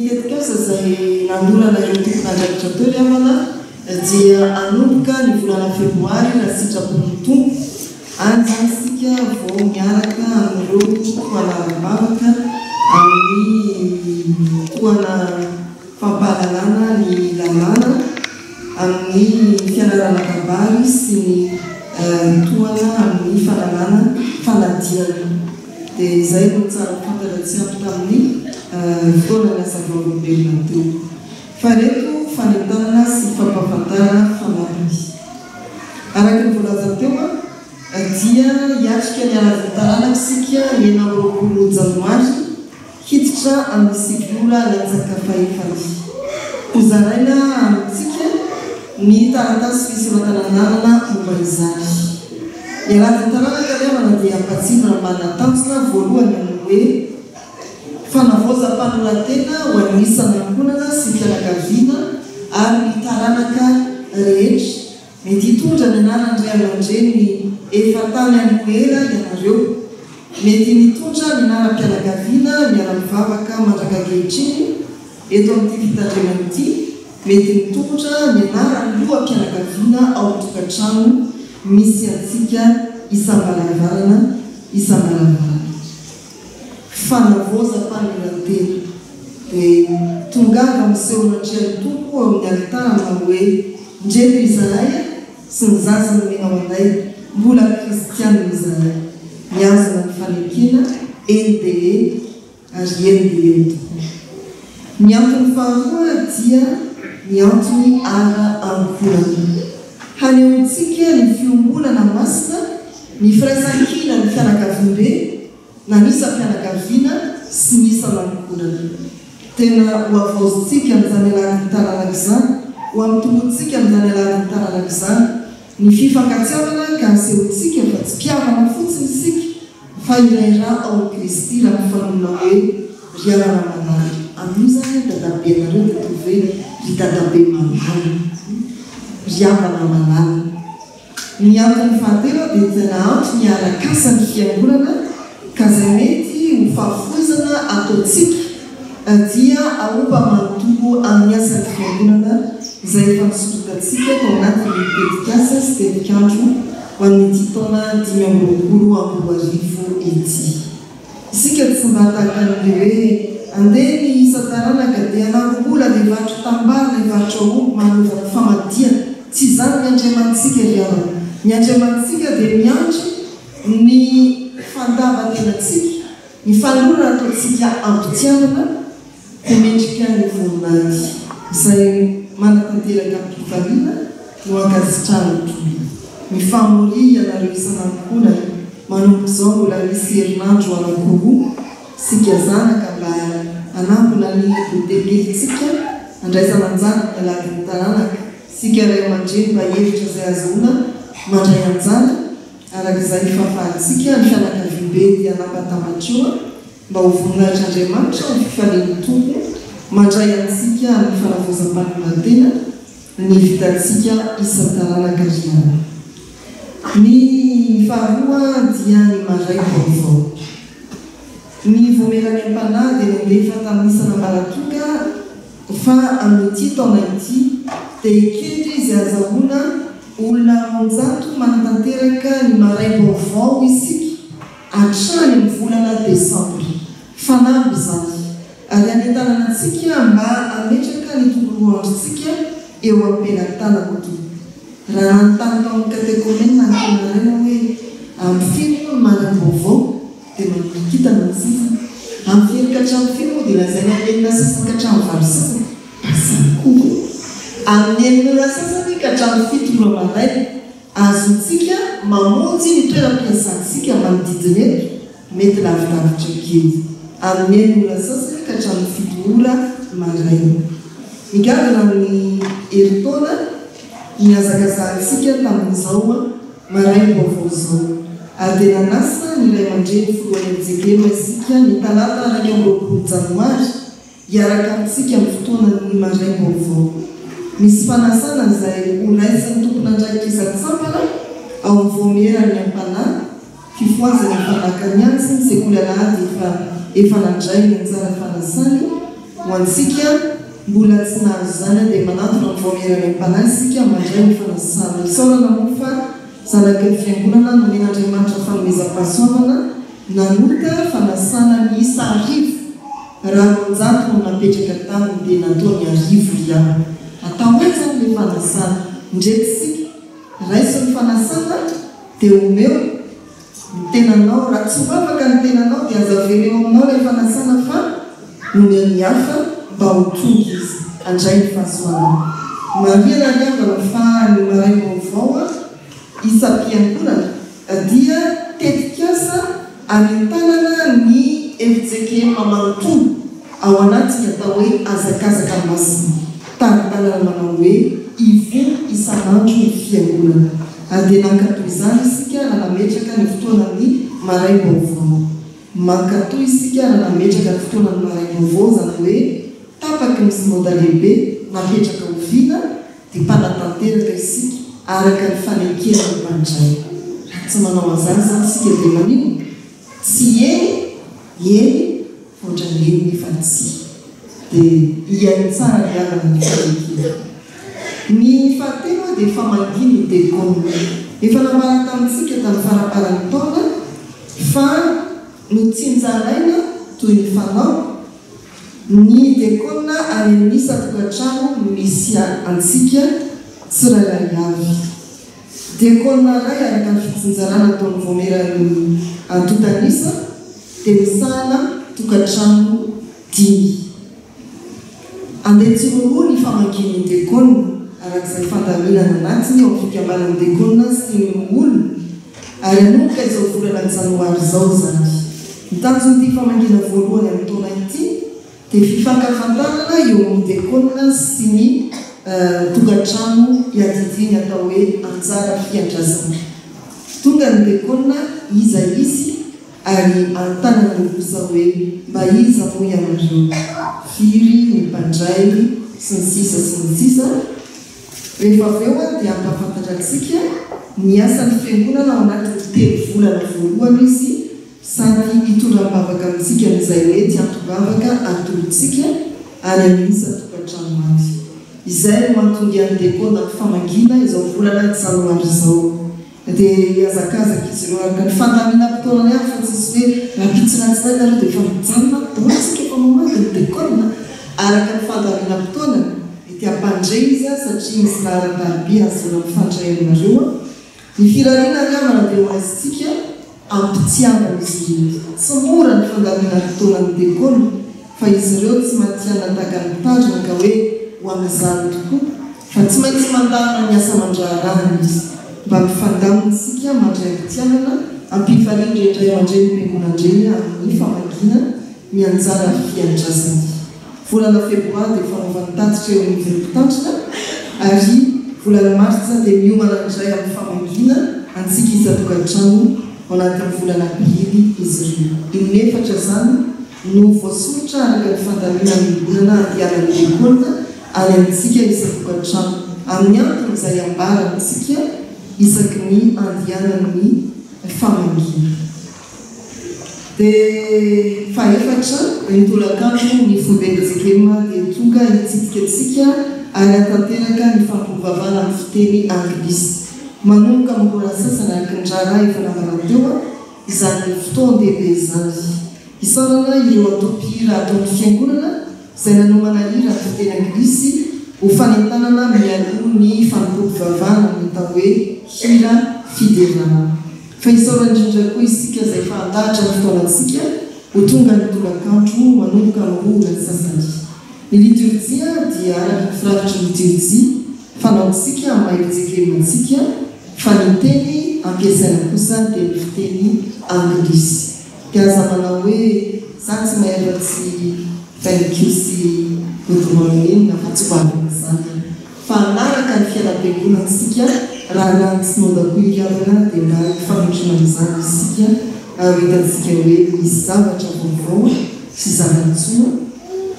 tetikasa izay nandorana ireo tompon'andraikitra teo ry amana dia anomboka ny volana Febroary raha sitrapon'ny tompo any zany sika vao miaraka amin'ireo toana mavaka amin'ny toana fampahalalana ny lalàna amin'ny fianarana kabary sy ny toana amin'ny fahalalana fanadiana dia izay no tsara fantaratsy ampy tamin'ny fotoana miasa vaolombelona teo fa reto fanentanana sy fampahafantarana fanampy araka ny voalaza teo dia hiatrika ny arazan-taranaka sika ny 9 Janoary hiditra amin'ny sivyola latsaka fahefany hozaraina amintsika ny taratasy fisoratanananana momba izany ny arazan-taranaka riamana dia ampatsivana manatanjona voalohany amin'ny hoe fanavaozam-panoratena ho anisana ankonana sy fianakaviana ary ny taranaka rehetra mety hitondra ny anarandray aman-dreny efa tany anoela ianareo mety mitondra ny anara-pianakaviana miara-mivavaka mandrakakehitiny eto amin'ity fitandremana ity mety mitondra ny anara-loha-pianakaviana ao tokantrano misy antsika isam-balavarana fanavaozam-panoratena dia tongava miseho natrehan'ny tompo amin'ny alitarana hoe ndreto izahay sy ny zazany menao anay mbola kristiana izahay miazana ny fanekena NDE ary NDE tokoa ny antony faharoa dia ny antony ara ankorana hanehoantsika ny fiombolana masina ny firaisan-kina ny fianakaviam-be na nisa mpianakaviana sy nisa manonkonana tena ho avaozintsika amin'izany alalan'ny taranaka izany ho amin'ntomontsika amin'izany alalan'ny taranaka izany ny fifankatsiavana ka asehontsika fa tsy mpiavana fotsiny sika fa iraira ao Kristy raha mifanona hoe riarana manary amin'io zany dadabe anareo dia tove ry dadabe manary riavana manary ny antony fahatelo dia tena ampy ny arakasany fiangonana ka zay mety ho fahafoizana ataontsika dia aomba manotombo amin'ny asan'ny fiangonana izay efa misototantsika tao anatin'ny pedikasa sy tedikandro ho an'ity taona 2020 ety isika tsy mba tahaka an'le hoe andeha ny isa-taranaka dia anambola le vatro tambara le vatro aomby manovana famadiana tsy izany ny andriamantsika riavana ny andriamantsika dia miandry ny fandavatenantsika ny fanorana ataontsika ampitianana homendrika ny voninahity izay manatanteraka am-pifaliana no ankasitrana toy ny famory ianareo isan'ankohona manomboka izao mbola misy herinandro anankiroa sika zanaka mba anambona ny botekelitsika andraisana anjana ny alalan'ny taranaka sika ray aman-dreny mba hevitra izay azoana mandray anjana arak'izay fahafahantsika ny fianakaviam-be dia anampatamatroa mba ho voninahitr'Andriamanitra ny fifalian'ny tompo mandray antsika ny fanavaozam-panoratena ny vitantsika isan-taranaka riana ny faharoa dia ny mandray vaovao ny voamerany am-panahy dia nandefa tamin'isana maratonga fa amin'ity taona ity dia ekendry izay azahoana olona monjato manatanteraka ny maray vaovao isika hatrany amin'ny volana Desambra fanamby izany ary anentanana antsika mba ametraka ny tokoloandrotsika eo am-pelantanako toy raha nantanytao katekomena nantenarena hoe amin'ny film manam-baovao dia manikitana ny sasany amin'ny firy ka hatramy film dia lazaina enina sasany ka hatramy valo sasany basany koa amin'ny enina sasany ka hatramy fito ora maraina azontsika mamonjy ny toeram-piasantsika manodidina eto mety lavilavitra kely amin'ny enina sasany ka hatramy fito ora maraina migavana amin'ny heritaona ny azakazantsika tamin'izao maraina vaovao zao ary dia nanasa ny ray aman-dreny voalohany amin'izekema isika ny talata araka am'roapolo janoary hiaraka amintsika amin'ny fotoanany maraina vaovao misy fanasana izay horaisany tompon'andraikitra isan-tsampana ao amin'ny voamerany am-panahy fifoazany fanakany antsy ny sekoly alahady efa nandray ny anjara fanasany ho antsika mbola tsy nahazo zany dia manatona amin'ny voamerany am-panahy isika mandray ny fanasana isaorana moa fa zanaka ny fiangonana nomen'Andriamanitra fanomezam-pahasoavana nanota fanasana miisa arivo raha manjato no napetraka taminy dia natao ny arivo ihany atao hoe zany le fanasana ndreky sika raiso ny fanasana dia omeo ny tenanao raha tsy mavaka ny tenanao dia azavereo aminao le fanasana fa nomeo ny hafa mba ho tonga izy andray ny fahasoavana mariana riavana fa ny maray vaovao isa-piangonana dia tetikasa anentanana ny efijekema manontolo ao anatiny atao hoe azakazaka masina taritanana manao hoe ivo isan'andro ny fiangonana ary dia nankatoy izany isika raha nametraka ny fotoanany maray vaovao mankatoy isika raha nametraka ny fotoanany maray vaovao zany hoe tapaky ny synode lehibe napetraka oviana dia mpanatanteraka isika araka ny fanekena ny mpandray raha tsy manao an'izany zany sika dia manino tsy eny voatrangeny nefa tsy dia iainy tsara ny avana ny fanekena ny fahatelo dia famanginy ny dekona efa namara tamintsika tamin'ny faraparany taona fa no tsinjaraina toy ny fanao ny dekona any amin'ny satokantrano misy antsika tsirairay avy dekona ray araka ny fitsinjarana ataon'ny voamerany antotanisa dia misahana tokantrano dimy andeha tsiroroa ny famanginy dekona arak'izay fandaminana anatiny ao fikambanany dekona sy ny olona ary anomboka izao volana ny janoary zao zany mitanjony ty famangina voalohany amin'ny taona ity dia fifankafantarana eo amin'ny dekona sy ny tokantrano iadidiny atao hoe anjara fiandrasana tonga ny dekona iza izy ary antanana ny kosa hoe mba iza moa ianareo firy ny mpandray sy ny sisa rehefa avy eo dia ampafantatratsika ny asan'ny fiangonana ao anatin'ny telo volana voalohany izy sady hitondram-bavaka amintsika n'izay hoe tianto-bavaka atolotsika ary amin'isa tokantrano avy izay no antonga an'ny dekona ny famangina izao volana ny janoary zao dia azakazaka izy ireo araka ny fandaminam-potoanany any fa tsisy hoe rampitsiratsiray nareo dia efa mijanona taotsika efa mamaky ny dekona araka ny fandaminam-potoanany dia ampandray izy satria misy laharan-daribe azona mifandray aminareo ny firariana riamana dia ho azitsika ampitiavana izy ireo tsy mora ny fandaminam-potoanany dekona fa izy ireo tsy matiana takan'ny ka hoe ho amin'izany tokoa fa tsy maintsy mandamina ny asa mandraharahana izy mba mifandamina isika mandray ampitiavana ampifaliany rehetra mandray mpengonandreny amin'ny famangina ny anjara fiandrasany volana febroary dia fanaovany tatitra eo amin'ny verom-pitantrana ary volana martsa dia miomana indray amin'ny famangina antsika iza-tokantrano ao anatin'ny volana aprily izy ireo inefatra zany no voasoratra araka ny fandamina migonana andianany dekona ary amintsika iza-tokantrano amin'ny antony izay ambarantsika isaky ny andianany famangina dia faefatra nitolakandro ny fombendjekema dia tonga hitsidika atsika ary atanteraka ny fampovavana amin'ny fiteny anglisy manomboka mora sasana araka ny raharaha efa namaranteo izany fotoan-dehibe zany isaorana ireo atopira ataon'ny fiangonana izay nanomana hira amin'ny fiteny anglisy ho fanentanana mialo ny fampokivavana ny atao hoe hira fiderana fa isaoraindrindra koa isika izay fandahatra ny fotoanantsika ho tonga ny tolakandro manomboka manomboka ny sasany ny liturgia dia araka ny firavitry ny liturgia fanaontsika maheritsekemantsika fa ny teny ampiasaina kosa dia ny fiteny anglisy kaza manao hoe za tsy mahefatsy vanikosy godomanenina fa tsy hoavina zany fa anaraka ny fianam-piangonantsika raha rano sy nondakoiry avana dia mba famontrona amin'izany isika hitantsika hoe misy zavatra vaovao sy zavantsoa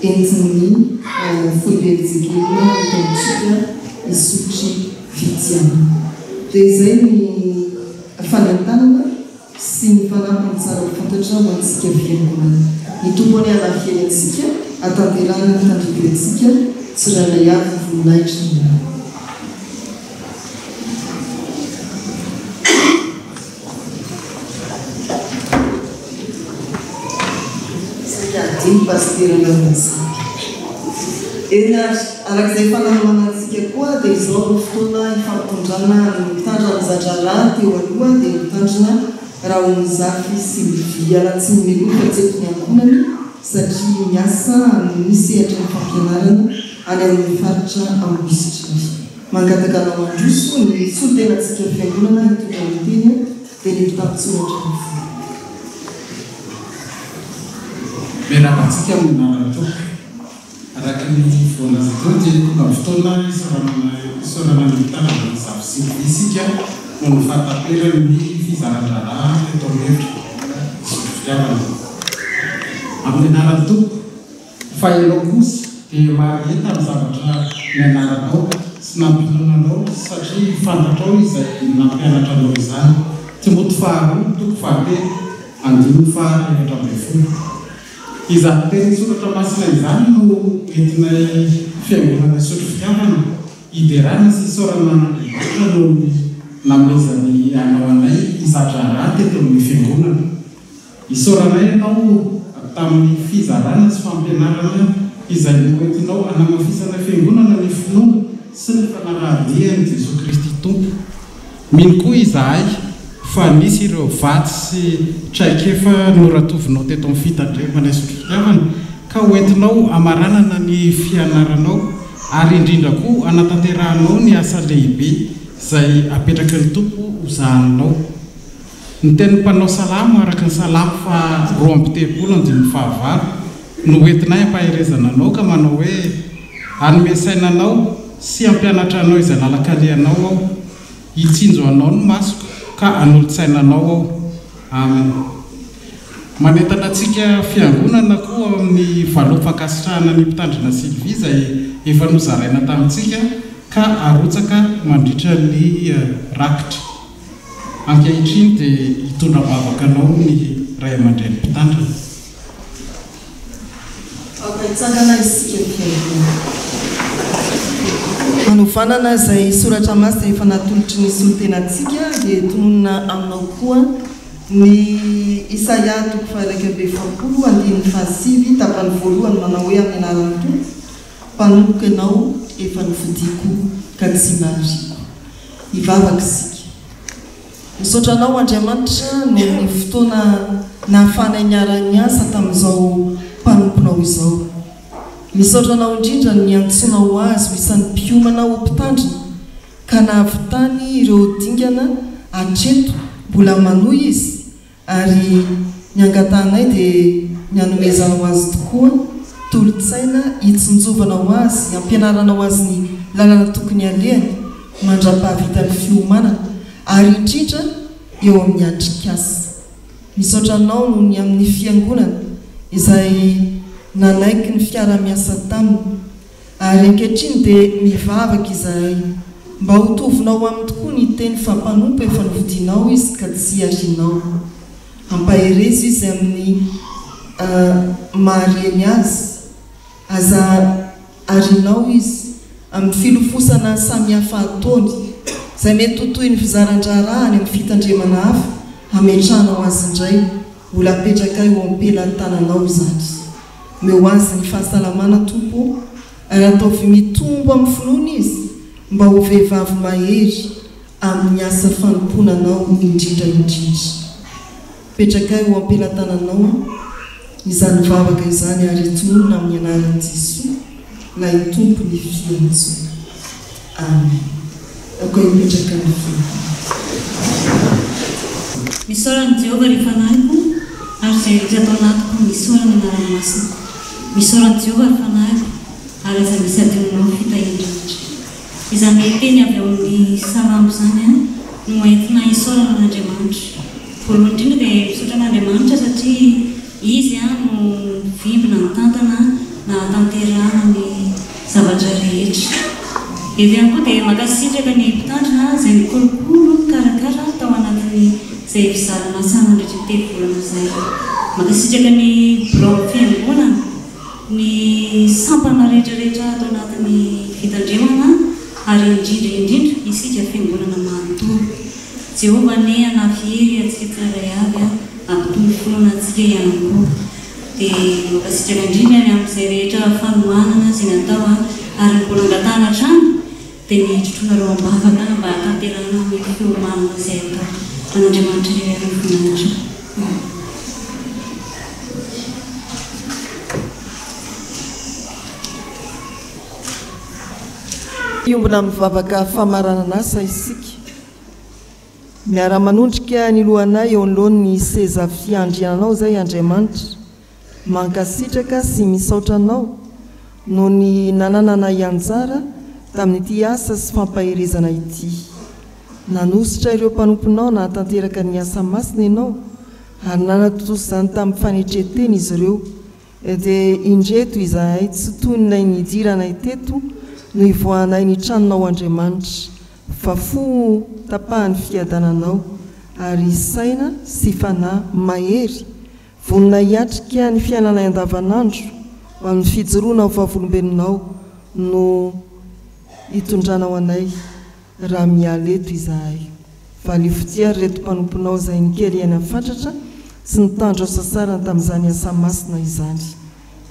entin'ny foiberitsekelina hitantsika isotry fitiana dia izay ny fanentanana sy ny fanampiny tsara fantatra ho antsika fiangonana ny tombony anafiainantsika atanterana ny tandribentsika tsirana avy voninahitra ny sakadiny pasteranamansa arak'izay fanamanantsika koa dia izao no fotoana ifampitondrana ny mitandra ny zadrara teo aloha dia mitandrina raha ho nizafy sy miviala tsy mimeloka tseto ny ankonany satria miasa misehatra ny fampianarana any amin'ny faritra ambisitra mangataka nao androso ny solitenantsika fiangonana hitonga ny teny dia ny mpitapitsoratra ny fo miarakantsika aminaranato araka ny voanazatao dia tonga fotoana isaorana ny mitandrina ny zavy sy isika no ny fataperany fizarandrara eto mihevitra fiavana amin'ny anarany tompo fa ianao kosa dia mariheta amin'ny zavatra ny anaranao sy nampinonanao satria fantatrao izay nampianatra anao izany tsy moto faharoa toko fahatelo andiny fahaefatra amby folo izany teny soratra masina izany no entinay fiangonana sotro fitiavana iderana sy isaorana atra no namezany anao anay izatra raha teto amin'ny fiangonana isaoranay ianao tamin'ny fizarana sy fampianarana izay noentinao anamafisana fiangonana ny finoana sy ny fanarahadiany Jesosy Kristy tompo mino koa izahay fa nisy ireo vaty sy traikefa noratovinao teto amin'ny fitandremana sotro fitiavana ka hoentinao amaranana ny fianaranao ary indrindra koa anatanterahanao ny asa lehibe izay apetraka ny tompo hozahanao ny teny mpanao salamo araka ny salamo fa 2:30 no entinay ampaherezana anao ka manao hoe anomesainanao sy ampianatra anao izay lalakalehanao ao hitsinjo anao ny masoko ka anolo-tsainanao ao amen manentana antsika fiangonana koa amin'ny valom-pakasitrahana ny mpitandrina Silvia izay efa nozaraina tamintsika ka arotsaka mandritra ny rakitra ankehitriny dia hitondra bavaka anao ny ray aman-dreny mpitandrina tsangana isika fiangonana manovanana izay soratra masy dia efa natolotry ny solitenantsika dia tononona aminao koa ny Isaia 1:20 tapany voalohany manao hoe amin'ny anaran'ny tompo mpanomboka ianao efa nofidiko ka tsy mariko hivavaka isika misotranao Andriamanitra no ny fotoana nahafanay niara-ny asa tamin'izao mpanomponao izao misotranao indrindra ny antsonao azy ho isan'ny mpiomana ho mpitandrina ka nahavitany ireo dingana atreto mbola manohy izy ary niangatanay dia nianomezanao azy tokoa tolotsaina hitsinjovanao azy ampianaranao azy ny lalana tokony alehany mandra-pahavitany fiomanana ary indrindra eo amin'ny atrikasa misotranao no ny amin'ny fiangonana izay nanaiky ny fiara-miasa taminy ary ankehitriny dia mivavaka izay mba ho tovinao amin'ny tokoa ny teny fampanompo efa novidinao izy ka tsy arianao ampaherezo izy amin'ny mahariany azy aza arianao izy amin'ny filofosana samihafa ataony izay mety totoy ny fizaran-drarahany amin'ny fitandremana hafa ametranao azy indray mbola apetraka eo ampela ny tananao izany meo azy ny fahasalamana tompo ary ataovy mitombo amin'ny finoana izy mba ho vehivavy mahery amin'ny asa fanomponanao indrindraindrindra. Petrakay ho ampelantananao izany vavaka izany ary tonona amin'ny anaran'i Jesosy lay tompony fiantsona. Amen. Ako ipetraka ny fino. Misaoran'i Jehovah rehefa nahiko ary izay atao anatiko misaorana ny ranomasina. Misaoran'i Jehovah rehefa nahiko ary izay misy adinonao fitahian-drivotra. Izany teny avy ao amin'ny Salamo izany no entina hisaorana n'Andriamanitra. Voalohany indrindra dia misaotra an'Andriamanitra satria izy no vimbina ny tantana na tanterahana ny zavatra rehetra. Eto ihany koa dia makasitraka ny mpitandrina izay mikolokolo karakara tao anatin'ny izay fizarana sanandritra ny telo-bolana izay. Makasitraka ny birao fiangonana, ny sampana rehetrarehetra atao anatin'ny fitandremana ary indrindra isika fiangonana manontolo. Jehovah ne anafihery atsika tsirairay avy ampitombo fotoana atsika ihany koa. Dia makasitraka indrindra ny amin'izay rehetra fanomanana izay natao ary mbola angatahana hatrany dia nitrotrona reo ambavaka mba hatanterana amin'ny fiomanana izay atao. An'Andriamanitra iray ary voninahitra. Iombona amin'ny vavaka famaranana asa isika. Miara-manondrika ny lohanay eo anolohan'ny seza fiandriananao zay Andriamanitra. Mankasitraka sy misaotra anao noho ny nanananay anjara tamin'ity asa sy fampaherezana ity. Nanositra ireo mpanomponao na tanteraka ny asa masina ianao ary nanatotosa izany tamin'ny fanetreteny izy ireo. Dia indreto izahay tsy toninay nidiranay teto no ivoahanay ny tranonao Andriamanitra, fa fo tapahan'ny fiadananao ary saina sy fanahy mahery vonina hiatrika ny fiainanay andavanandro ho amin'ny fijoroana ho vavolombelonao no hitondranao anay raha mialeto izahay. Valifotiary reto mpanomponao izay nikely any amin'ny fatratra sy nitandro sasarany tamin'izany asa masina izany.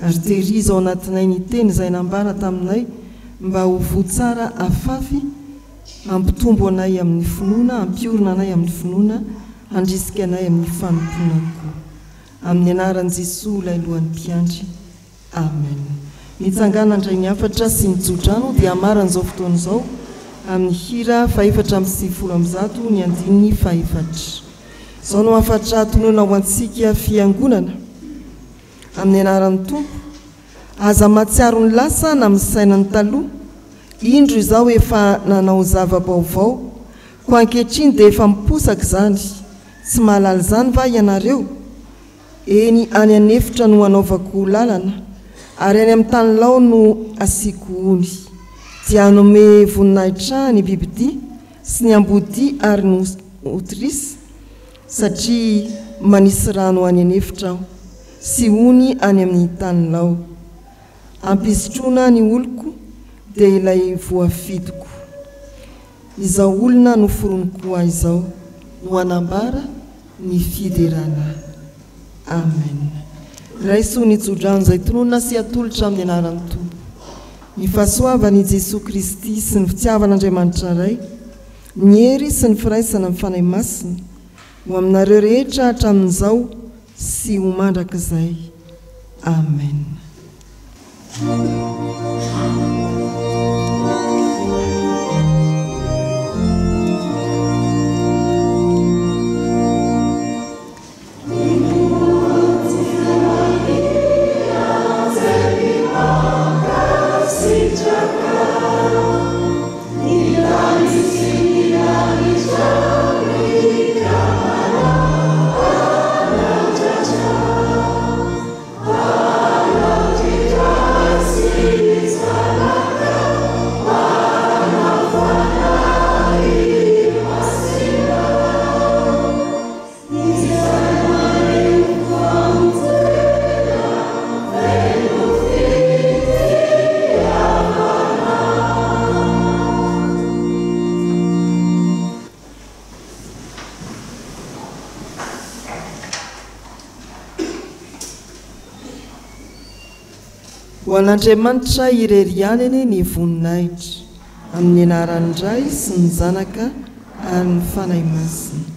Ary tehiriza ao anatinay ny teny izay nambara taminay mba ho votsara afafy, ampitombo anay amin'ny finoana, ampiorina anay amin'ny finoana, handrisika anay amin'ny fanomponako. Amin'ny anaran'i Jesosy ilay lohan'ny mpiandry. Amen. Mitsangana indray ny afatra sy mijodrano dia amaran'izao fotoan'izao amin'ny hira 470 ny andininy 4. Izao no afatra tonona ho antsika fiangonana amin'ny anaran'ny Tompo. Aza matsiaro ny lasa na misainany taloha, indro izao efa nanao zava-baovao, ko ankehitriny dia efa miposaka izany. Tsy mahalala izany va ianareo? Eny any anefitra no anaovako lalana, ary any amin'ny tany lao no asiako ony. Dia hanome voninahitra ny bibidia sy ny ambodia ary ny otrisa, satria manisy rano any anefitra aho sy ony any amin'ny tany lao. Ampisotrona ny oloko dia ilay voafidiko. Izao olona no foroniko ahy izao no anambara ny fiderana. Amen. Raiso ny jodrano izay tonona sy atolotra amin'ny anaran'ny Tompo. Ny fahasoavan'i Jesosy Kristy sy ny fitiavan'Andriamanitra ray, ny hery sy ny firaisana amin'ny fanahy masina ho aminareo rehetra hatramin'izao sy ho mandrakizay. Amen. It's ho an'andriamanitra irerianany ny voninahitra amin'ny anaran'ndray sy ny zanaka ary ny fanahy masina